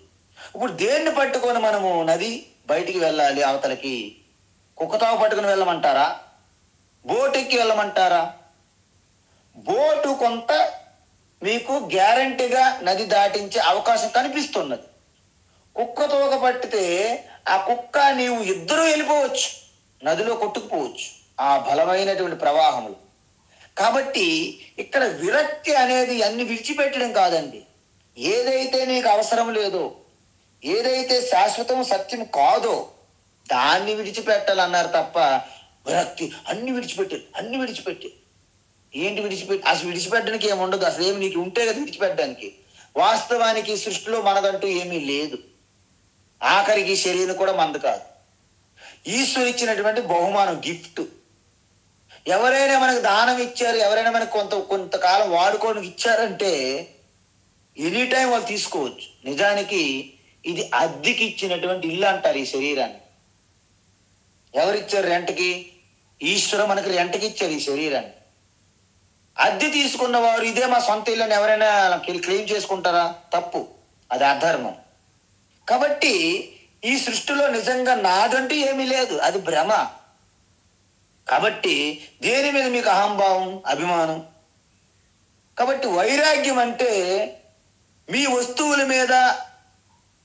ఇప్పుడు దేన్ని పట్టుకొని మనము నది బయటికి వెళ్ళాలి అవతలకి? కుక్కతావు పట్టుకుని వెళ్ళమంటారా? బోట్ ఎక్కి వెళ్ళమంటారా? బోటు కొంత మీకు గ్యారంటీగా నది దాటించే అవకాశం కనిపిస్తున్నది. కుక్క తోక పట్టితే ఆ కుక్క నీవు ఇద్దరూ వెళ్ళిపోవచ్చు, నదిలో కొట్టుకుపోవచ్చు ఆ బలమైనటువంటి ప్రవాహములు. కాబట్టి ఇక్కడ విరక్తి అనేది అన్ని విడిచిపెట్టడం కాదండి. ఏదైతే నీకు అవసరం లేదో, ఏదైతే శాశ్వతం సత్యం కాదో దాన్ని విడిచిపెట్టాలన్నారు తప్ప విరక్తి అన్ని విడిచిపెట్టి ఏంటి విడిచిపెట్టి? అసలు విడిచిపెట్టడానికి ఏమి ఉండదు. అసలు ఏమి నీకు ఉంటే కదా విడిచిపెట్టడానికి. వాస్తవానికి సృష్టిలో మనదంటూ ఏమీ లేదు. ఆఖరికి శరీరం కూడా మనది కాదు. ఈశ్వరు ఇచ్చినటువంటి బహుమానం, గిఫ్ట్. ఎవరైనా మనకు దానం ఇచ్చారు, ఎవరైనా మనకు కొంతకాలం వాడుకోవడానికి ఇచ్చారంటే ఎనీ టైం వాళ్ళు తీసుకోవచ్చు. నిజానికి ఇది అద్దెకి ఇచ్చినటువంటి ఇల్లు అంటారు ఈ శరీరాన్ని. ఎవరిచ్చారు రెంట్కి? ఈశ్వరు మనకి రెంట్కి ఇచ్చారు ఈ శరీరాన్ని. అద్దె తీసుకున్న వారు ఇదే మా సొంత ఇల్లు అని ఎవరైనా క్లెయిమ్ చేసుకుంటారా? తప్పు, అది అధర్మం. కాబట్టి ఈ సృష్టిలో నిజంగా నాదంటూ ఏమీ లేదు, అది భ్రమ. కాబట్టి దేని మీద మీకు అహంభావం, అభిమానం? కాబట్టి వైరాగ్యం అంటే మీ వస్తువుల మీద,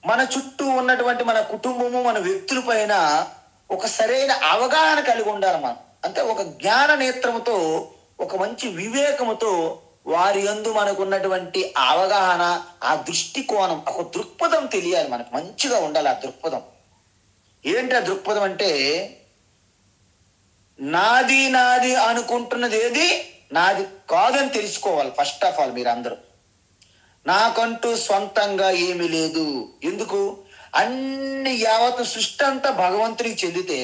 మన చుట్టూ ఉన్నటువంటి మన కుటుంబము, మన వ్యక్తుల పైన ఒక సరైన అవగాహన కలిగి ఉండాలి మనం. అంటే ఒక జ్ఞాన నేత్రముతో, ఒక మంచి వివేకముతో వారి యందు మనకు ఉన్నటువంటి అవగాహన, ఆ దృష్టికోణం, ఒక దృక్పథం తెలియాలి మనకు. మంచిగా ఉండాలి ఆ దృక్పథం. ఏంటి ఆ దృక్పథం అంటే, నాది నాది అనుకుంటున్నది ఏది నాది కాదని తెలుసుకోవాలి. ఫస్ట్ ఆఫ్ ఆల్ మీరందరూ, నాకంటూ సొంతంగా ఏమీ లేదు. ఎందుకు? అన్ని యావత్ సృష్టి అంతా భగవంతునికి చెందితే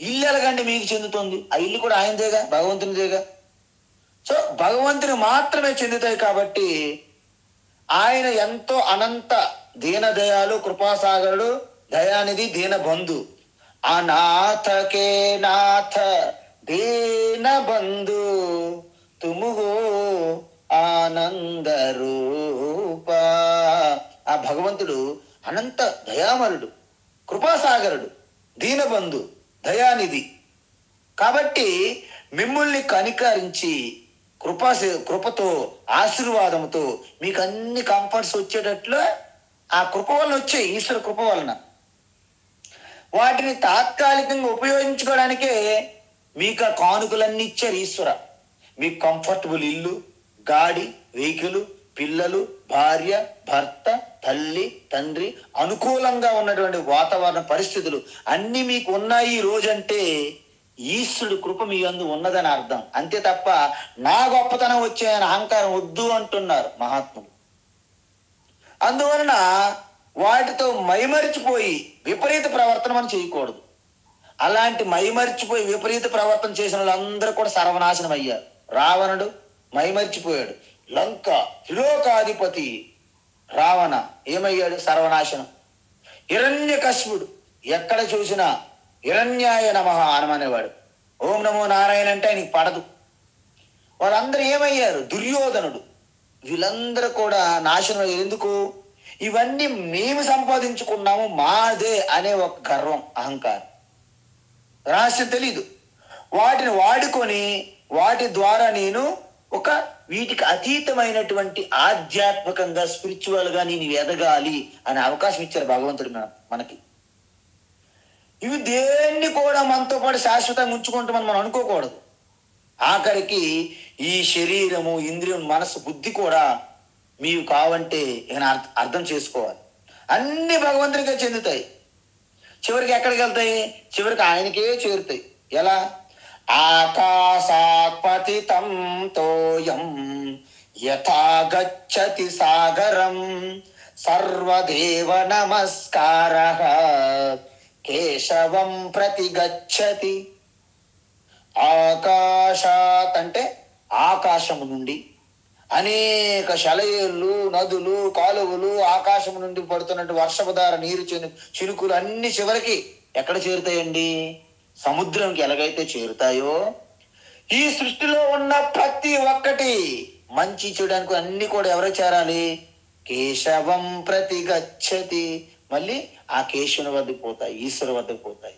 ఇల్లు ఎలాగండి మీకు చెందుతుంది? ఆ ఇల్లు కూడా ఆయనదేగా, భగవంతునిదేగా. సో భగవంతుని మాత్రమే చెందుతాయి. కాబట్టి ఆయన ఎంతో అనంత దీనదయాలు, కృపాసాగరుడు, దయానిధి, దీనబంధు. అనాథకే నాథ దీన బంధు తుముగో ఆనంద రూప. ఆ భగవంతుడు అనంత దయామరుడు, కృపాసాగరుడు, దీనబంధు, దయానిధి. కాబట్టి మిమ్మల్ని కనికరించి కృపతో, ఆశీర్వాదంతో మీకు అన్ని కంఫర్ట్స్ వచ్చేటట్లు ఆ కృప వలన వచ్చాయి, ఈశ్వర కృప వలన. వాటిని తాత్కాలికంగా ఉపయోగించుకోవడానికే మీకు ఆ కానుకలన్నీ ఇచ్చారు ఈశ్వర. మీకు కంఫర్టబుల్ ఇల్లు, గాడి, వెహికల్, పిల్లలు, భార్య, భర్త, తల్లి, తండ్రి, అనుకూలంగా ఉన్నటువంటి వాతావరణ పరిస్థితులు అన్నీ మీకు ఉన్నాయి ఈ రోజంటే ఈశ్వరుడు కృప మీ యందు ఉన్నదని అర్థం. అంతే తప్ప నా గొప్పతనం వచ్చాయని అహంకారం వద్దు అంటున్నారు మహాత్ములు. అందువలన వాటితో మైమరిచిపోయి విపరీత ప్రవర్తన మనం చేయకూడదు. అలాంటి మైమరిచిపోయి విపరీత ప్రవర్తన చేసిన వాళ్ళందరూ కూడా సర్వనాశనం అయ్యారు. రావణుడు మైమరిచిపోయాడు. లంక హిలోకాధిపతి రావణ ఏమయ్యాడు? సర్వనాశనం. హిరణ్యకశిపుడు ఎక్కడ చూసినా హిరణ్యాయ నమః అనమనేవాడు. ఓం నమో నారాయణ అంటే ఆయనకి పడదు. వాళ్ళందరూ ఏమయ్యారు? దుర్యోధనుడు. వీళ్ళందరూ కూడా నాశనం అయ్యారు. ఎందుకు? ఇవన్నీ మేము సంపాదించుకున్నాము, మాదే అనే ఒక గర్వం, అహంకారం. రహస్యం తెలీదు. వాటిని వాడుకొని వాటి ద్వారా నేను ఒక వీటికి అతీతమైనటువంటి ఆధ్యాత్మికంగా స్పిరిచువల్ గా నేను ఎదగాలి అనే అవకాశం ఇచ్చారు భగవంతుడు మనకి. ఇవి దేన్ని కూడా మనతో పాటు శాశ్వతంగా ఉంచుకుంటామని మనం అనుకోకూడదు. ఆఖరికి ఈ శరీరము, ఇంద్రియం, మనసు, బుద్ధి కూడా మీవి కావంటే ఇక అర్థం చేసుకోవాలి. అన్ని భగవంతునికే చెందుతాయి. చివరికి ఎక్కడికి వెళ్తాయి? చివరికి ఆయనకే చేరుతాయి. ఎలా? ఆకాశాత్ పతితం తోయం యథా గచ్చతి సాగరం సర్వదేవ నమస్కారః కేశవం ప్రతి గచ్చతి. ఆకాశాత్ అంటే ఆకాశము నుండి, అనేక శలయేళ్ళు, నదులు, కాలువలు, ఆకాశము నుండి పడుతున్నట్టు వర్షపధార నీరు, చినుకులు అన్ని చివరికి ఎక్కడ చేరుతాయండి? సముద్రంకి ఎలాగైతే చేరుతాయో, ఈ సృష్టిలో ఉన్న ప్రతి ఒక్కటి మంచి చేయడానికి అన్ని కూడా ఎవరు చేరాలి? కేశవం ప్రతి గచ్చతి. మళ్ళీ ఆ కేశవుని వద్దకు పోతాయి, ఈశ్వరు వద్దకు పోతాయి.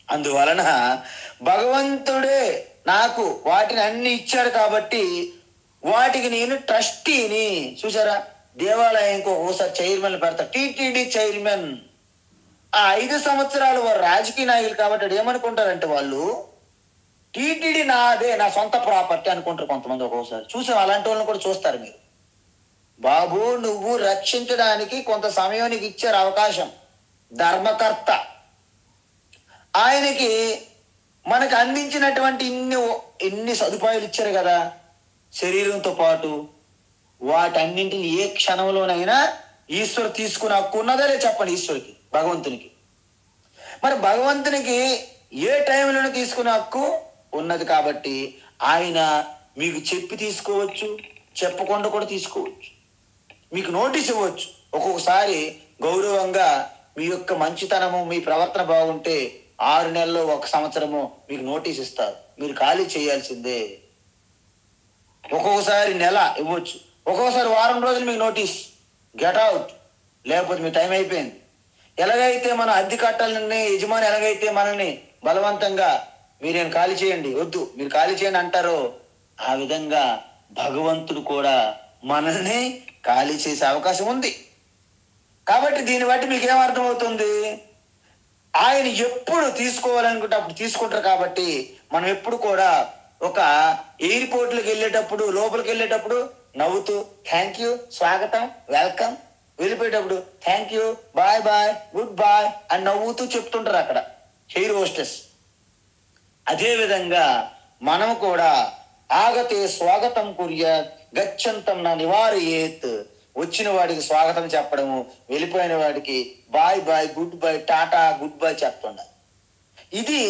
అందువలన భగవంతుడే నాకు వాటిని అన్ని ఇచ్చాడు కాబట్టి వాటికి నేను ట్రస్టీని. చూసారా, దేవాలయంకి ఒకసారి చైర్మన్ పెడతా, టీటీడీ చైర్మన్. ఆ 5 సంవత్సరాలు వారు రాజకీయ నాయకులు కాబట్టి ఏమనుకుంటారంటే వాళ్ళు టీటీడీ నాదే, నా సొంత ప్రాపర్టీ అనుకుంటారు కొంతమంది. ఒక్కోసారి చూసాం, అలాంటి వాళ్ళని కూడా చూస్తారు మీరు. బాబు, నువ్వు రక్షించడానికి కొంత సమయం నీకు ఇచ్చారు అవకాశం, ధర్మకర్త. ఆయనకి మనకు అందించినటువంటి ఇన్ని సదుపాయాలు ఇచ్చారు కదా శరీరంతో పాటు, వాటన్నింటిని ఏ క్షణంలోనైనా ఈశ్వరు తీసుకుని హక్కు ఉన్నదా లే? చెప్పండి ఈశ్వరుకి, భగవంతునికి. మరి భగవంతునికి ఏ టైంలోనే తీసుకునే హక్కు ఉన్నది కాబట్టి ఆయన మీకు చెప్పి తీసుకోవచ్చు, చెప్పకుండా కూడా తీసుకోవచ్చు. మీకు నోటీస్ ఇవ్వచ్చు. ఒక్కొక్కసారి గౌరవంగా మీ యొక్క మంచితనము, మీ ప్రవర్తన బాగుంటే 6 నెలలు, 1 సంవత్సరము మీకు నోటీస్ ఇస్తారు, మీరు ఖాళీ చేయాల్సిందే. ఒక్కొక్కసారి నెల ఇవ్వచ్చు, ఒక్కొక్కసారి వారం రోజులు మీకు నోటీస్, గెట్ అవుట్, లేకపోతే మీ టైం అయిపోయింది. ఎలాగైతే మనం అద్దె కట్టాలని యజమాని ఎలాగైతే మనల్ని బలవంతంగా మీరేం ఖాళీ చేయండి, వద్దు మీరు ఖాళీ చేయండి అంటారో, ఆ విధంగా భగవంతుడు కూడా మనల్ని ఖాళీ చేసే అవకాశం ఉంది. కాబట్టి దీన్ని బట్టి మీకు ఏమర్థమవుతుంది? ఆయన ఎప్పుడు తీసుకోవాలనుకుంటే అప్పుడు తీసుకుంటారు. కాబట్టి మనం ఎప్పుడు కూడా ఒక ఎయిర్పోర్ట్లకు వెళ్ళేటప్పుడు, లోపలికి వెళ్ళేటప్పుడు నవ్వుతూ థ్యాంక్ యూ, స్వాగతం, వెల్కమ్, వెళ్ళిపోయేటప్పుడు thank you, bye bye, good bye అని నవ్వుతూ చెప్తుంటారు అక్కడ ఎయిర్ హోస్టెస్. అదే విధంగా మనం కూడా ఆగతే స్వాగతం కుర్యాత్ గచ్చంతం నా నివారయేత్. వచ్చిన వాడికి స్వాగతం చెప్పడము, వెళ్ళిపోయిన వాడికి బాయ్ బాయ్, గుడ్ బాయ్, టాటా, గుడ్ బాయ్ చెప్తుండాలి. ఇది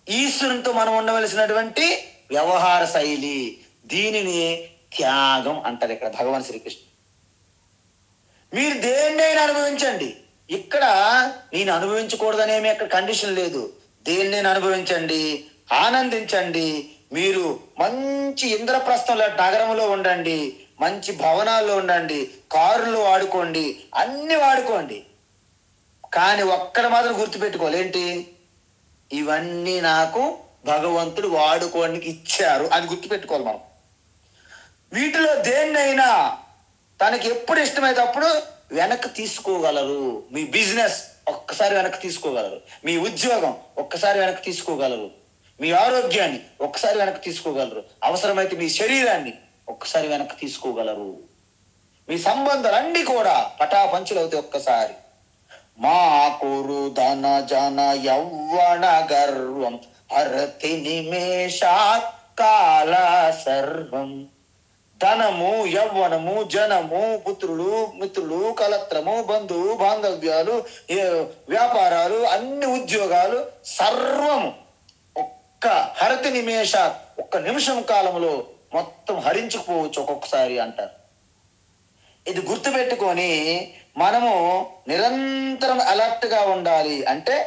ఈశ్వరునితో మనం ఉండవలసినటువంటి వ్యవహార శైలి. దీనిని త్యాగం అంటారు ఇక్కడ భగవాన్ శ్రీకృష్ణ. మీరు దేన్నైనా అనుభవించండి. ఇక్కడ నేను అనుభవించకూడదనేమి అక్కడ కండిషన్ లేదు. దేన్నైనా అనుభవించండి, ఆనందించండి. మీరు మంచి ఇంద్రప్రస్థం నగరంలో ఉండండి, మంచి భవనాల్లో ఉండండి, కారులో వాడుకోండి, అన్ని వాడుకోండి. కానీ ఒక్కడ మాత్రం గుర్తుపెట్టుకోవాలి, ఏంటి? ఇవన్నీ నాకు భగవంతుడు వాడుకోవడానికి ఇచ్చారు అని గుర్తుపెట్టుకోవాలి మనం. వీటిలో దేన్నైనా తనకి ఎప్పుడు ఇష్టమైతే అప్పుడు వెనక్కి తీసుకోగలరు. మీ బిజినెస్ ఒక్కసారి వెనక్కి తీసుకోగలరు, మీ ఉద్యోగం ఒక్కసారి వెనక్కి తీసుకోగలరు, మీ ఆరోగ్యాన్ని ఒక్కసారి వెనక్కి తీసుకోగలరు, అవసరమైతే మీ శరీరాన్ని ఒక్కసారి వెనక్కి తీసుకోగలరు. మీ సంబంధాలన్నీ కూడా పటాపంచులు అవుతాయి ఒక్కసారి. మా కురు ధన జన యౌవన గర్వం హరతి నిమేషాత్ కాల సర్వం. ధనము, యవ్వనము, జనము, పుత్రులు, మిత్రులు, కలత్రము, బంధువు, బాంధవ్యాలు, వ్యాపారాలు, అన్ని ఉద్యోగాలు సర్వము ఒక్క హరతి నిమేష, ఒక్క నిమిషం కాలంలో మొత్తం హరించుకుపోవచ్చు ఒక్కొక్కసారి అంటారు. ఇది గుర్తుపెట్టుకొని మనము నిరంతరం అలర్ట్ గా ఉండాలి. అంటే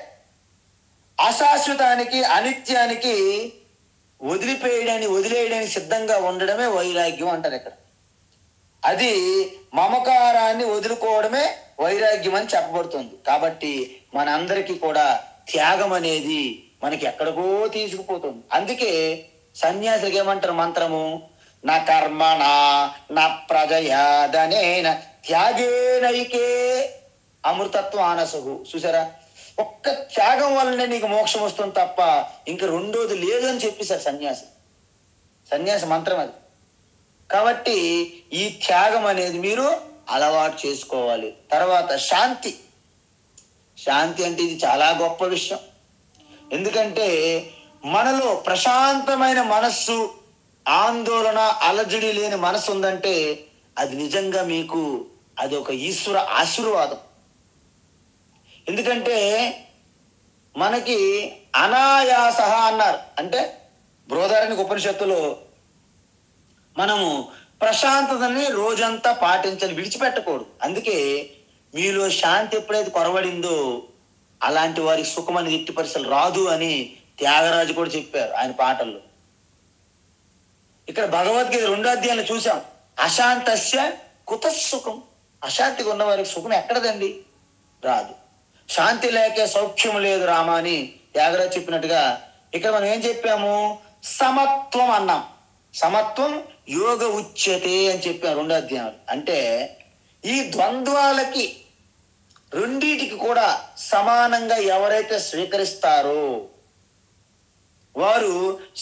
అశాశ్వతానికి, అనిత్యానికి వదిలేయడానికి సిద్ధంగా ఉండడమే వైరాగ్యం అంటారు ఇక్కడ. అది మమకారాన్ని వదులుకోవడమే వైరాగ్యం అని చెప్పబడుతుంది. కాబట్టి మనందరికీ కూడా త్యాగం అనేది మనకి ఎక్కడికో తీసుకుపోతుంది. అందుకే సన్యాసులకి ఏమంటారు మంత్రము? నా కర్మణ నా ప్రజయాదనేన త్యాగేనైకే అమృతత్వం ఆనసగు. చూసారా, ఒక్క త్యాగం వల్లనే నీకు మోక్షం వస్తుంది తప్ప ఇంకా రెండోది లేదు అని చెప్పేశారు సన్యాసి మంత్రం అది. కాబట్టి ఈ త్యాగం అనేది మీరు అలవాటు చేసుకోవాలి. తర్వాత శాంతి అంటే ఇది చాలా గొప్ప విషయం. ఎందుకంటే మనలో ప్రశాంతమైన మనస్సు, ఆందోళన, అలజడి లేని మనసు ఉందంటే అది నిజంగా మీకు అది ఒక ఈశ్వర ఆశీర్వాదం. ఎందుకంటే మనకి అనాయాస అన్నారు. అంటే బృహదారణ్యక ఉపనిషత్తులో మనము ప్రశాంతతని రోజంతా పాటించాలి, విడిచిపెట్టకూడదు. అందుకే మీలో శాంతి ఎప్పుడైతే కొరవడిందో అలాంటి వారికి సుఖం అనేది ఎట్టి పరిస్థితులు రాదు అని త్యాగరాజు కూడా చెప్పారు ఆయన పాటల్లో. ఇక్కడ భగవద్గీత 2వ అధ్యాయంలో చూసాం, అశాంతస్య కుత సుఖం. అశాంతిగా ఉన్న వారికి సుఖం ఎక్కడదండి? రాదు. శాంతి లేకే సౌఖ్యం లేదు రామ అని త్యాగరాజు చెప్పినట్టుగా ఇక్కడ మనం ఏం చెప్పాము? సమత్వం అన్నాం. సమత్వం యోగ ఉచ్యతే అని చెప్పాం 2వ అధ్యాయం. అంటే ఈ ద్వంద్వాలకి రెండిటికి కూడా సమానంగా ఎవరైతే స్వీకరిస్తారో వారు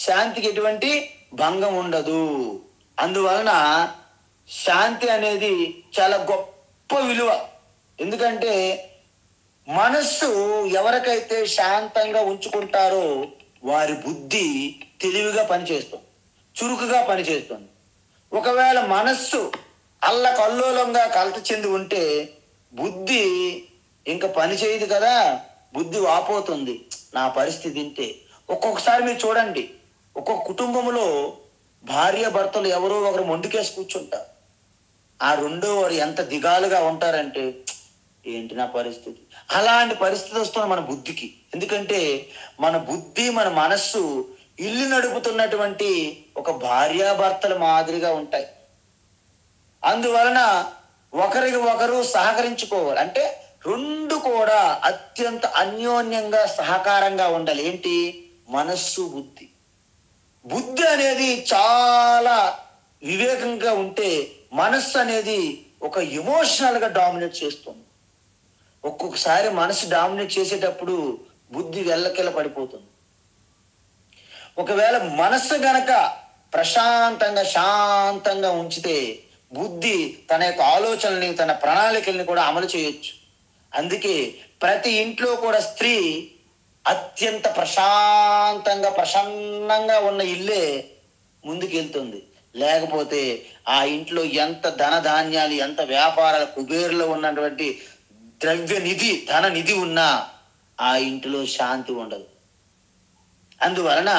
శాంతికి ఎటువంటి భంగం ఉండదు. అందువలన శాంతి అనేది చాలా గొప్ప విలువ. ఎందుకంటే మనస్సు ఎవరికైతే శాంతంగా ఉంచుకుంటారో వారి బుద్ధి తెలివిగా పనిచేస్తుంది, చురుకుగా పనిచేస్తుంది. ఒకవేళ మనస్సు అల్లకల్లోలంగా కలత చెంది ఉంటే బుద్ధి ఇంకా పని చేయదు కదా, బుద్ధి వాపోతుంది. నా పరిస్థితి ఇంతే. ఒక్కొక్కసారి మీరు చూడండి, ఒక్కొక్క కుటుంబంలో భార్య భర్తలు ఎవరో ఒకరు మొండికేసి కూర్చుంటారు. ఆ రెండో వారు ఎంత దిగాలుగా ఉంటారంటే ఏంటి నా పరిస్థితి, అలాంటి పరిస్థితి వస్తుంది మన బుద్ధికి. ఎందుకంటే మన బుద్ధి, మన మనస్సు ఇల్లు నడుపుతున్నటువంటి ఒక భార్యాభర్తల మాదిరిగా ఉంటాయి. అందువలన ఒకరికి ఒకరు సహకరించుకోవాలి. అంటే రెండు కూడా అత్యంత అన్యోన్యంగా సహకారంగా ఉండాలి. ఏంటి? మనస్సు, బుద్ధి. బుద్ధి అనేది చాలా వివేకంగా ఉంటే మనస్సు అనేది ఒక ఎమోషనల్ గా డామినేట్ చేస్తుంది. ఒక్కొక్కసారి మనసు డామినేట్ చేసేటప్పుడు బుద్ధి వెళ్ళకెళ్ళ పడిపోతుంది. ఒకవేళ మనస్సు గనక ప్రశాంతంగా శాంతంగా ఉంచితే బుద్ధి తన యొక్క ఆలోచనల్ని, తన ప్రణాళికల్ని కూడా అమలు చేయొచ్చు. అందుకే ప్రతి ఇంట్లో కూడా స్త్రీ అత్యంత ప్రశాంతంగా ప్రసన్నంగా ఉన్న ఇల్లే ముందుకు వెళ్తుంది. లేకపోతే ఆ ఇంట్లో ఎంత ధనధాన్యాలు, ఎంత వ్యాపారాలు, కుబేరులో ఉన్నటువంటి ద్రవ్య నిధి, ధన నిధి ఉన్నా ఆ ఇంటిలో శాంతి ఉండదు. అందువలన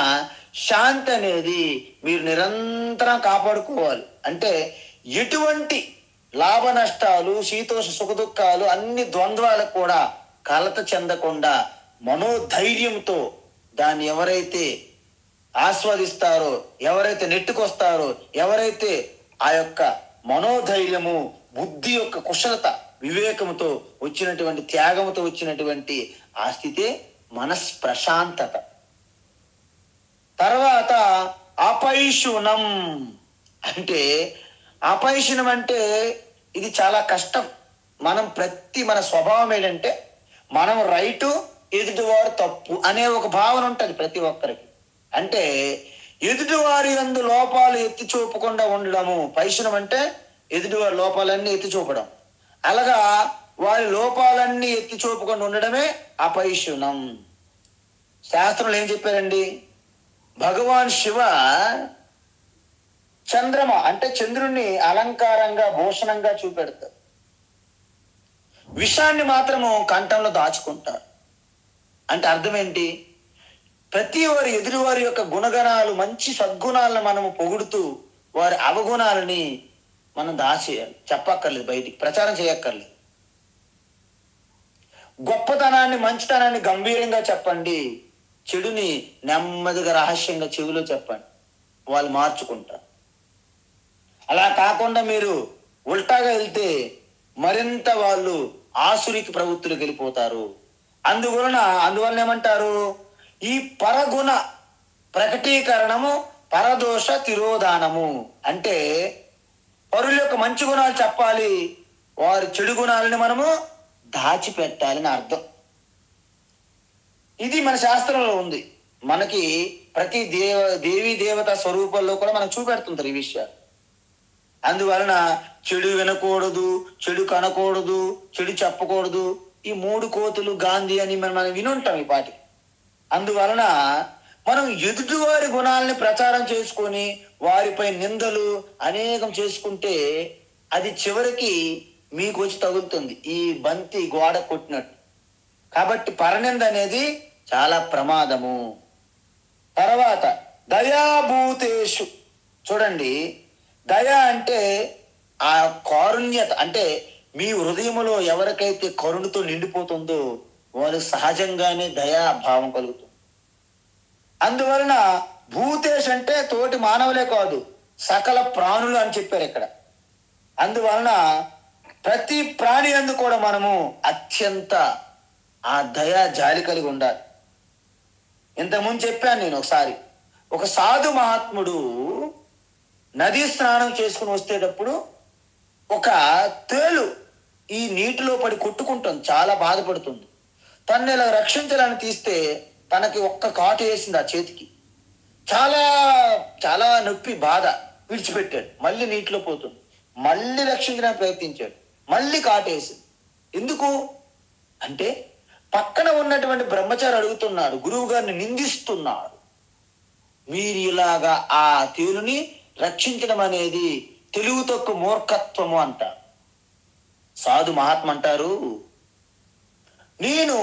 శాంతి అనేది మీరు నిరంతరం కాపాడుకోవాలి. అంటే ఎటువంటి లాభ నష్టాలు, శీతోష సుఖ దుఃఖాలు, అన్ని ద్వంద్వాలకు కూడా కలత చెందకుండా మనోధైర్యంతో దాన్ని ఎవరైతే ఆస్వాదిస్తారో, ఎవరైతే నెట్టుకొస్తారో, ఎవరైతే ఆ యొక్క మనోధైర్యము, బుద్ధి యొక్క కుశలత, వివేకముతో వచ్చినటువంటి, త్యాగముతో వచ్చినటువంటి ఆ స్థితే మనస్ప్రశాంతత. తర్వాత అపైశునం. అంటే అపైశునం అంటే ఇది చాలా కష్టం. మన స్వభావం ఏంటంటే మనం రైటు, ఎదుటివారు తప్పు అనే ఒక భావన ఉంటుంది ప్రతి ఒక్కరికి. అంటే ఎదుటివారి యందు లోపాలు ఎత్తి చూపకుండా ఉండడము పైశునం. అంటే ఎదుటివారి లోపాలన్నీ ఎత్తి చూపడం. అలాగా వారి లోపాలన్నీ ఎత్తి చూపకుండా ఉండడమే అపైశునం. శాస్త్రంలో ఏం చెప్పారండి? భగవాన్ శివ చంద్రమ అంటే చంద్రుణ్ణి అలంకారంగా, భూషణంగా చూపెడతారు. విషాన్ని మాత్రము కంఠంలో దాచుకుంటారు. అంటే అర్థం ఏంటి? ప్రతి వారి ఎదురువారి యొక్క గుణగణాలు, మంచి సద్గుణాలను మనము పొగుడుతూ వారి అవగుణాలని మనం దాచేయాలి. చెప్పక్కర్లేదు, బయటికి ప్రచారం చేయక్కర్లేదు. గొప్పతనాన్ని, మంచితనాన్ని గంభీరంగా చెప్పండి, చెడుని నెమ్మదిగా రహస్యంగా చెవిలో చెప్పండి, వాళ్ళు మార్చుకుంటారు. అలా కాకుండా మీరు ఉల్టాగా వెళ్తే మరింత వాళ్ళు ఆసురికి ప్రవృత్తులకు వెళ్ళిపోతారు. అందువలన ఏమంటారు, ఈ పరగుణ ప్రకటీకరణము పరదోష తిరోధానము. అంటే పరుల యొక్క మంచి గుణాలు చెప్పాలి, వారి చెడు గుణాలని మనము దాచిపెట్టాలని అర్థం. ఇది మన శాస్త్రంలో ఉంది. మనకి ప్రతి దేవీ దేవత స్వరూపాల్లో కూడా మనం చూపెడుతుంటారు ఈ విషయాలు. అందువలన చెడు వినకూడదు, చెడు కనకూడదు, చెడు చెప్పకూడదు. ఈ 3 కోతులు గాంధీ అని మనం వినుంటాం ఈ పాటి. అందువలన మనం ఎదుటివారి గుణాలని ప్రచారం చేసుకొని వారిపై నిందలు అనేకం చేసుకుంటే అది చివరికి మీకు వచ్చి తగులుతుంది, ఈ బంతి గోడ కొట్టినట్టు. కాబట్టి పరనింద అనేది చాలా ప్రమాదము. తర్వాత దయాభూతేషు. చూడండి, దయ అంటే ఆ కారుణ్యత. అంటే మీ హృదయములో ఎవరికైతే కరుణతో నిండిపోతుందో వారు సహజంగానే దయాభావం కలుగుతుంది. అందువలన భూతేష్ అంటే తోటి మానవులే కాదు, సకల ప్రాణులు అని చెప్పారు ఇక్కడ. అందువలన ప్రతి ప్రాణి యందు కూడా మనము అత్యంత ఆ దయా జాలి కలిగి ఉండాలి. ఇంతకుముందు చెప్పాను నేను ఒకసారి, ఒక సాధు మహాత్ముడు నదీ స్నానం చేసుకుని వస్తేటప్పుడు ఒక తేలు ఈ నీటిలో పడి కొట్టుకుంటుంది, చాలా బాధపడుతుంది. తనని ఇలా రక్షించాలని తీస్తే తనకి ఒక్క కాటు వేసింది ఆ చేతికి. చాలా చాలా నొప్పి, బాధ. విడిచిపెట్టాడు, మళ్ళీ నీటిలో పోతుంది. మళ్ళీ రక్షించడానికి ప్రయత్నించాడు, మళ్ళీ కాటేసింది. ఎందుకు అంటే పక్కన ఉన్నటువంటి బ్రహ్మచారి అడుగుతున్నాడు, గురువు గారిని నిందిస్తున్నాడు, మీరు ఇలాగా ఆ తేలుని రక్షించడం అనేది తెలివి తక్కువ మూర్ఖత్వము అంటారు. సాధు మహాత్మ అంటారు, నేను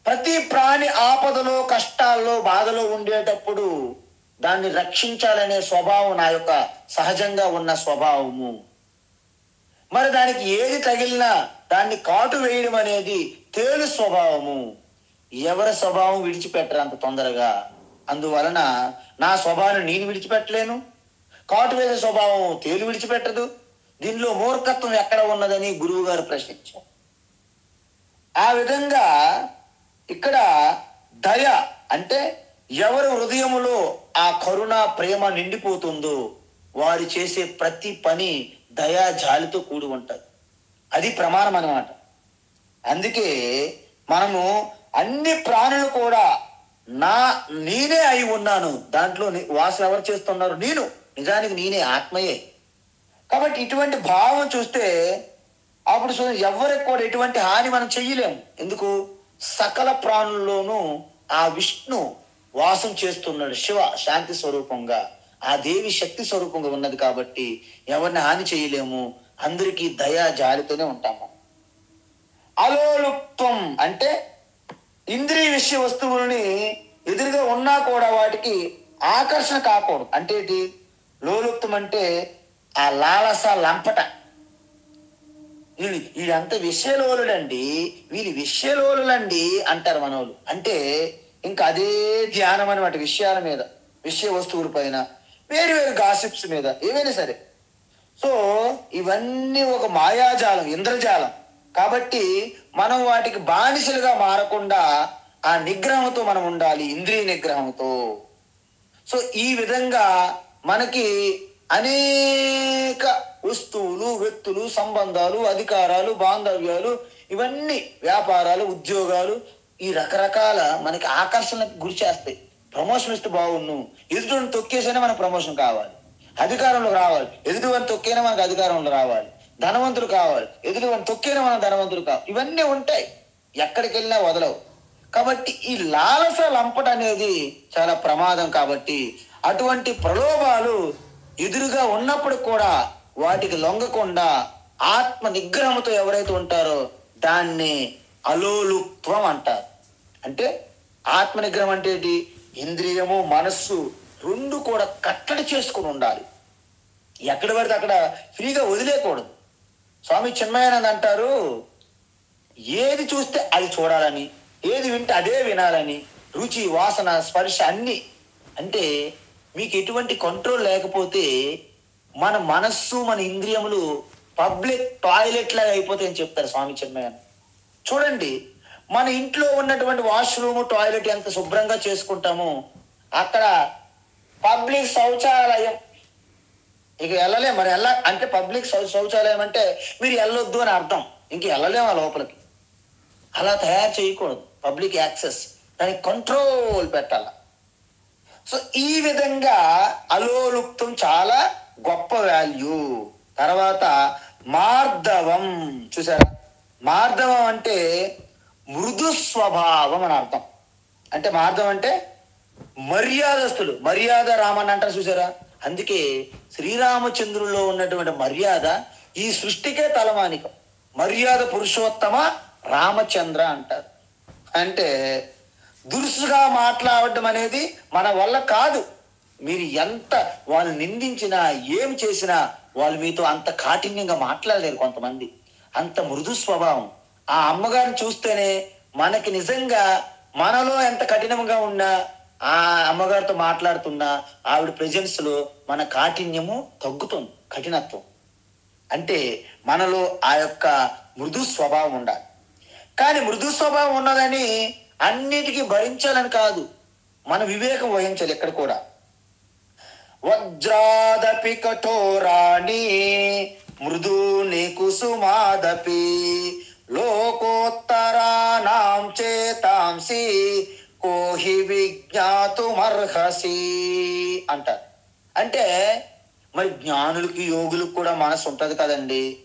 ప్రతి ప్రాణి ఆపదలో, కష్టాల్లో, బాధలో ఉండేటప్పుడు దాన్ని రక్షించాలనే స్వభావం నా యొక్క సహజంగా ఉన్న స్వభావము. మరి దానికి ఏది తగిలినా దాన్ని కాటు వేయడం అనేది తేలు స్వభావము. ఎవరి స్వభావం విడిచిపెట్టరు అంత తొందరగా. అందువలన నా స్వభావాన్ని నేను విడిచిపెట్టలేను, కాటు వేసే స్వభావం తేలు విడిచిపెట్టదు. దీనిలో మూర్ఖత్వం ఎక్కడ ఉన్నదని గురువు గారు ప్రశ్నించారు. ఆ విధంగా ఇక్కడ దయ అంటే ఎవరి హృదయములో ఆ కరుణ ప్రేమ నిండిపోతుందో వారు చేసే ప్రతి పని దయా జాలితో కూడి ఉంటుంది. అది ప్రమాణం అన్నమాట. అందుకే మనము అన్ని ప్రాణులు కూడా నేనే అయి ఉన్నాను, దాంట్లో వాసన ఎవరు చేస్తున్నారు, నేను నిజానికి నేనే ఆత్మయే. కాబట్టి ఇటువంటి భావం చూస్తే అప్పుడు ఎవరికి కూడా ఎటువంటి హాని మనం చెయ్యలేము. ఎందుకు, సకల ప్రాణుల్లోనూ ఆ విష్ణు వాసం చేస్తున్నాడు, శివ శాంతి స్వరూపంగా, ఆ దేవి శక్తి స్వరూపంగా ఉన్నది. కాబట్టి ఎవరిని హాని చేయలేము, అందరికీ దయా జాలితోనే ఉంటాము. అలోలుప్తం అంటే ఇంద్రియ విషయ వస్తువులని ఎదురుగా ఉన్నా కూడా వాటికి ఆకర్షణ కాకూడదు. అంటే ఏంటి, లోలుప్తం అంటే ఆ లాలస లంపట. వీడంతా విషయలోలుడండి, వీరి విషయలోలులండి అంటారు మనోళ్ళు. అంటే ఇంకా అదే ధ్యానం అనమాట, విషయాల మీద, విషయ వస్తువుల పైన, వేరు వేరు గాసిప్స్ మీద, ఏవైనా సరే. సో ఇవన్నీ ఒక మాయాజాలం, ఇంద్రజాలం. కాబట్టి మనం వాటికి బానిసలుగా మారకుండా ఆ నిగ్రహంతో మనం ఉండాలి, ఇంద్రియ నిగ్రహంతో. సో ఈ విధంగా మనకి అనేక వస్తువులు, వ్యక్తులు, సంబంధాలు, అధికారాలు, బాంధవ్యాలు, ఇవన్నీ వ్యాపారాలు, ఉద్యోగాలు, ఈ రకరకాల మనకి ఆకర్షణకు గురి చేస్తాయి. ప్రమోషన్ ఇస్తే బాగుండు, ఎదుటిని తొక్కేసైనా మనకు ప్రమోషన్ కావాలి, అధికారంలో రావాలి, ఎదుటివారిని తొక్కేనా మనకు అధికారంలో రావాలి, ధనవంతులు కావాలి, ఎదుటివారిని తొక్కేనా మనం ధనవంతులు కావాలి. ఇవన్నీ ఉంటాయి, ఎక్కడికి వెళ్ళినా వదలవు. కాబట్టి ఈ లాలస లంపట అనేది చాలా ప్రమాదం. కాబట్టి అటువంటి ప్రలోభాలు ఎదురుగా ఉన్నప్పుడు కూడా వాటికి లొంగకుండా ఆత్మ నిగ్రహంతో ఎవరైతే ఉంటారో దాన్ని అలోలుప్త్వం అంటారు. అంటే ఆత్మ నిగ్రహం అంటే ఏంటి, ఇంద్రియము మనస్సు రెండు కూడా కట్టడి చేసుకుని ఉండాలి. ఎక్కడ పడితే అక్కడ ఫ్రీగా వదిలేయకూడదు. స్వామి చిన్మయానంద అంటారు, ఏది చూస్తే అది చూడాలని, ఏది వింటే అదే వినాలని, రుచి, వాసన, స్పర్శ అన్ని. అంటే మీకు ఎటువంటి కంట్రోల్ లేకపోతే మన మనస్సు, మన ఇంద్రియములు పబ్లిక్ టాయిలెట్ లాగా అయిపోతాయని చెప్తారు స్వామి చిన్మయ. చూడండి, మన ఇంట్లో ఉన్నటువంటి వాష్రూమ్ టాయిలెట్ ఎంత శుభ్రంగా చేసుకుంటామో అక్కడ పబ్లిక్ శౌచాలయం ఇక వెళ్ళలేం. మరి అంటే పబ్లిక్ శౌచాలయం అంటే మీరు వెళ్ళొద్దు అని అర్థం. ఇంక వెళ్ళలేము ఆ లోపలికి. అలా తయారు చేయకూడదు. పబ్లిక్ యాక్సెస్, దానికి కంట్రోల్ పెట్టాల. సో ఈ విధంగా అలోలుప్తం చాలా గొప్ప వాల్యూ. తర్వాత మార్దవం, చూసారా? మార్దవం అంటే మృదు స్వభావం అని అర్థం. అంటే మార్దవం అంటే మర్యాదస్తులు. మర్యాద రామన్ అంటారు చూసారా? అందుకే శ్రీరామచంద్రుల్లో ఉన్నటువంటి మర్యాద ఈ సృష్టికే తలమానికం. మర్యాద పురుషోత్తమ రామచంద్ర అంటారు. అంటే దురుసుగా మాట్లాడడం అనేది మన వల్ల కాదు. మీరు ఎంత వాళ్ళు నిందించినా ఏం చేసినా వాళ్ళు మీతో అంత కాఠిన్యంగా మాట్లాడలేరు. కొంతమంది అంత మృదు స్వభావం. ఆ అమ్మగారిని చూస్తేనే మనకి నిజంగా మనలో ఎంత కఠినంగా ఉన్నా ఆ అమ్మగారితో మాట్లాడుతున్నా ఆవిడ ప్రెజెన్స్ లో మన కాఠిన్యము తగ్గుతుంది, కఠినత్వం. అంటే మనలో ఆ యొక్క మృదు స్వభావం ఉండాలి. కానీ మృదు స్వభావం ఉన్నదని అన్నిటికీ భరించాలని కాదు, మన వివేకం వహించాలి ఇక్కడ కూడా. వజ్రాదపి కఠోరాణి మృదూని కుసుమాదపి లోకోత్తరాణాం చేతాంసి కోహి విజ్ఞాతుమర్హసి అంటారు. అంటే మరి జ్ఞానులకి యోగులకు కూడా మనసు ఉంటుంది కదండి,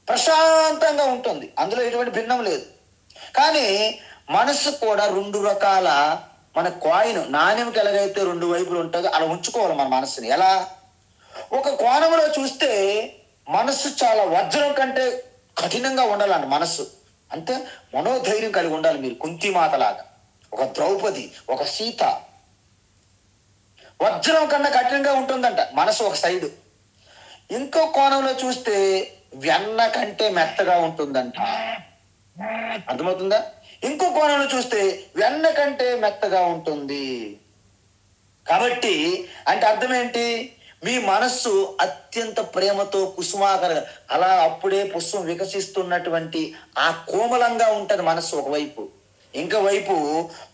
ప్రశాంతంగా ఉంటుంది, అందులో ఎటువంటి భిన్నం లేదు. కానీ మనసు కూడా రెండు రకాల, మన కాయిన్ నాణ్యంకి ఎలాగైతే రెండు వైపులు ఉంటుందో అలా ఉంచుకోవాలి మన మనసుని. ఎలా? ఒక కోణంలో చూస్తే మనస్సు చాలా వజ్రం కంటే కఠినంగా ఉండాలంట మనస్సు. అంటే మనోధైర్యం కలిగి ఉండాలి. మీరు కుంతిమాతలాగా, ఒక ద్రౌపది, ఒక సీత వజ్రం కన్నా కఠినంగా ఉంటుందంట మనసు ఒక సైడు. ఇంకో కోణంలో చూస్తే వెన్న కంటే మెత్తగా ఉంటుందంట. అర్థమవుతుందా? ఇంకో కోణంలో చూస్తే వెన్న కంటే మెత్తగా ఉంటుంది. కాబట్టి అంటే అర్థం ఏంటి? మీ మనస్సు అత్యంత ప్రేమతో కుసుమాకర, అలా అప్పుడే పుష్పం వికసిస్తున్నటువంటి ఆ కోమలంగా ఉంటది మనస్సు ఒకవైపు. ఇంకో వైపు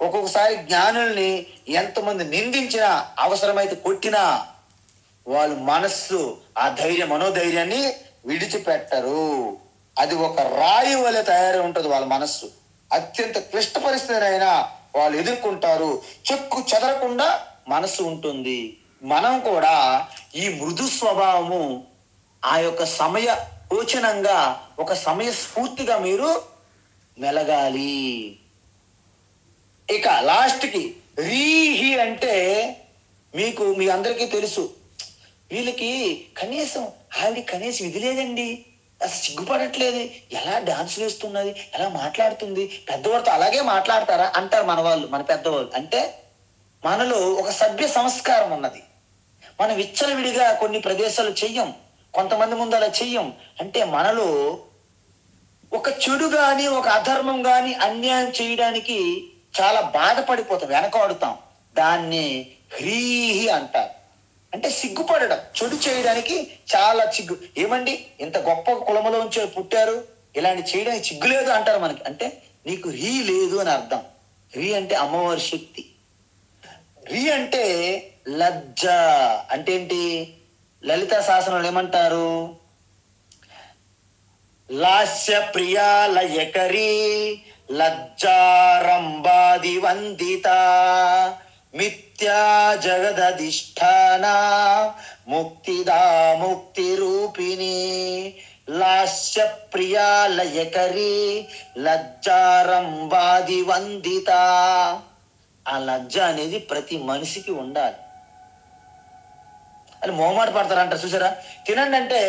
ఒక్కొక్కసారి జ్ఞానుల్ని ఎంతమంది నిందించినా, అవసరమైతే కొట్టినా వాళ్ళు మనస్సు ఆ మనోధైర్యాన్ని విడిచిపెట్టరు. అది ఒక రాయి వలె తయారై ఉంటుంది వాళ్ళ మనస్సు. అత్యంత క్లిష్ట పరిస్థితినైనా వాళ్ళు ఎదుర్కొంటారు. చెక్కు చెదరకుండా మనస్సు ఉంటుంది. మనం కూడా ఈ మృదు స్వభావము ఆ యొక్క సమయ ఓచనంగా, ఒక సమయ స్ఫూర్తిగా మీరు మెలగాలి. ఇక లాస్ట్కి రీహి అంటే మీకు మీ అందరికీ తెలుసు, వీళ్ళకి కనీసం ఇది లేదండి, అసలు సిగ్గుపడట్లేదు, ఎలా డాన్స్ వేస్తున్నది, ఎలా మాట్లాడుతుంది, పెద్దవారితో అలాగే మాట్లాడతారా అంటారు మన వాళ్ళు, మన పెద్దవాళ్ళు. అంటే మనలో ఒక సభ్య సంస్కారం ఉన్నది. మనం విచ్చలవిడిగా కొన్ని ప్రదేశాలు చెయ్యం, కొంతమంది ముందు అలా చెయ్యం. అంటే మనలో ఒక చెడు గాని, ఒక అధర్మం గాని, అన్యాయం చేయడానికి చాలా బాధపడిపోతాం, వెనకాడుతాం. దాన్ని హ్రీహి అంటారు. అంటే సిగ్గుపడడం, చెడు చేయడానికి చాలా సిగ్గు. ఏమండి ఇంత గొప్ప కులములోంచి పుట్టారు, ఇలాంటి చేయడానికి సిగ్గు లేదు అంటారు మనకి. అంటే నీకు రీ లేదు అని అర్థం. రీ అంటే అమ్మవారి శక్తి. రీ అంటే లజ్జ. అంటే ఏంటి? లలితా శాసనంలో ఏమంటారు? లాస్య ప్రియా లయకరీ లజ్జారంబాది వందిత మిథ్యా జగదధిష్ఠాన ముక్తిదా ముక్తి రూపిణి. లాస్య ప్రియా లయకరీ లజ్జారంబాది వందిత. ఆ లజ్జ అనేది ప్రతి మనిషికి ఉండాలి. అని మొహమాట పడతారంట చూసారా? తినండి అంటే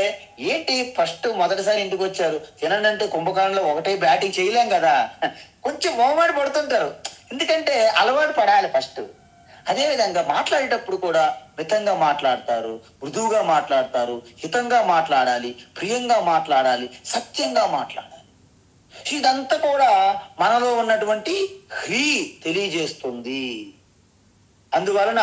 ఏంటి, ఫస్ట్ మొదటిసారి ఇంటికి వచ్చారు తినండి అంటే కుంభకాలంలో ఒకటే బ్యాటింగ్ చేయలేం కదా, కొంచెం మొహమాట పడుతుంటారు. ఎందుకంటే అలవాటు పడాలి ఫస్ట్. అదేవిధంగా మాట్లాడేటప్పుడు కూడా మితంగా మాట్లాడతారు, మృదువుగా మాట్లాడతారు, హితంగా మాట్లాడాలి, ప్రియంగా మాట్లాడాలి, సత్యంగా మాట్లాడాలి. ఇదంతా కూడా మనలో ఉన్నటువంటి హ్రీ తెలియజేస్తుంది. అందువలన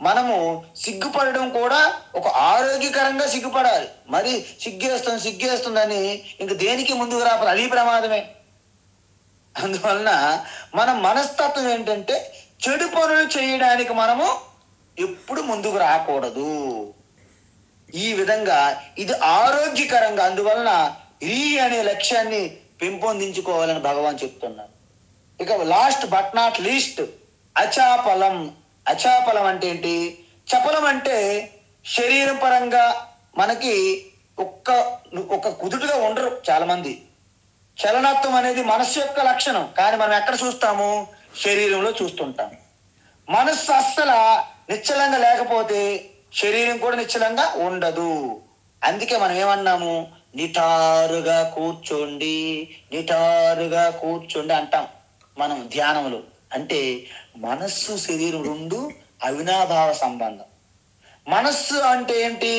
మనము సిగ్గుపడడం కూడా ఒక ఆరోగ్యకరంగా సిగ్గుపడాలి. మరి సిగ్గేస్తుందని ఇంక దేనికి ముందుకు రాపరు, అది ప్రమాదమే. అందువలన మన మనస్తత్వం ఏంటంటే చెడు పనులు చేయడానికి మనము ఎప్పుడు ముందుకు రాకూడదు. ఈ విధంగా ఇది ఆరోగ్యకరంగా, అందువలన ఈ అనే లక్ష్యాన్ని పెంపొందించుకోవాలని భగవాన్ చెప్తున్నారు. ఇక లాస్ట్ బట్ నాట్ లీస్ట్ అచాపలం. అచాపలం అంటే ఏంటి? చపలం అంటే శరీరం పరంగా మనకి ఒక్క కుదుటుగా ఉండరు చాలా మంది. చలనత్వం అనేది మనస్సు యొక్క లక్షణం, కానీ మనం ఎక్కడ చూస్తాము? శరీరంలో చూస్తుంటాం. మనస్సు అస్సలు నిశ్చలంగా లేకపోతే శరీరం కూడా నిశ్చలంగా ఉండదు. అందుకే మనం ఏమన్నాము? నిటారుగా కూర్చోండి, నిటారుగా కూర్చోండి అంటాం మనం ధ్యానంలో. అంటే మనస్సు శరీరం రెండు అవినాభావ సంబంధం. మనస్సు అంటే ఏంటి?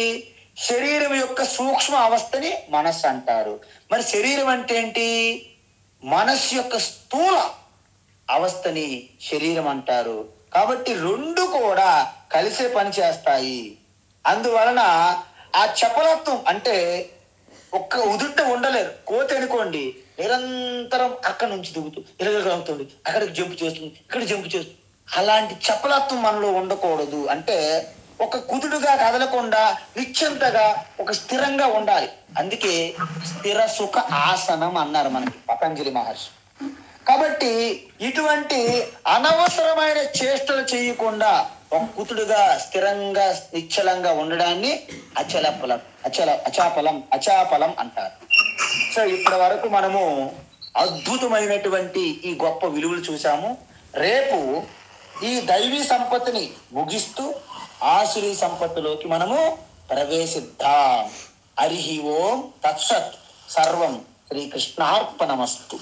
శరీరం యొక్క సూక్ష్మ అవస్థని మనస్సు అంటారు. మరి శరీరం అంటే ఏంటి? మనస్సు యొక్క స్థూల అవస్థని శరీరం అంటారు. కాబట్టి రెండు కూడా కలిసే పని చేస్తాయి. అందువలన ఆ చపలత్వం అంటే ఒక్క ఉదుట ఉండలేరు. కోతి అనుకోండి, నిరంతరం అక్కడి నుంచి దిగుతూ ఇరగలుగుతుంది, అక్కడికి జంపు చేస్తుంది, ఇక్కడ జంపు చేస్తుంది. అలాంటి చపలత్వం మనలో ఉండకూడదు. అంటే ఒక కుదుడుగా కదలకుండా నిశ్చింతగా ఒక స్థిరంగా ఉండాలి. అందుకే స్థిర సుఖ ఆసనం అన్నారు మనకి పతంజలి మహర్షి. కాబట్టి ఇటువంటి అనవసరమైన చేష్టలు చేయకుండా ఒక కుతుడుగా స్థిరంగా నిశ్చలంగా ఉండడాన్ని అచాపలం అంటారు. సో ఇప్పటి వరకు మనము అద్భుతమైనటువంటి ఈ గొప్ప విలువలు చూసాము. రేపు ఈ దైవీ సంపత్తిని ముగిస్తూ ఆసురీ సంపత్తిలోకి మనము ప్రవేశిద్దాం. హరి ఓం తత్సత్. సర్వం శ్రీకృష్ణార్పణమస్తు.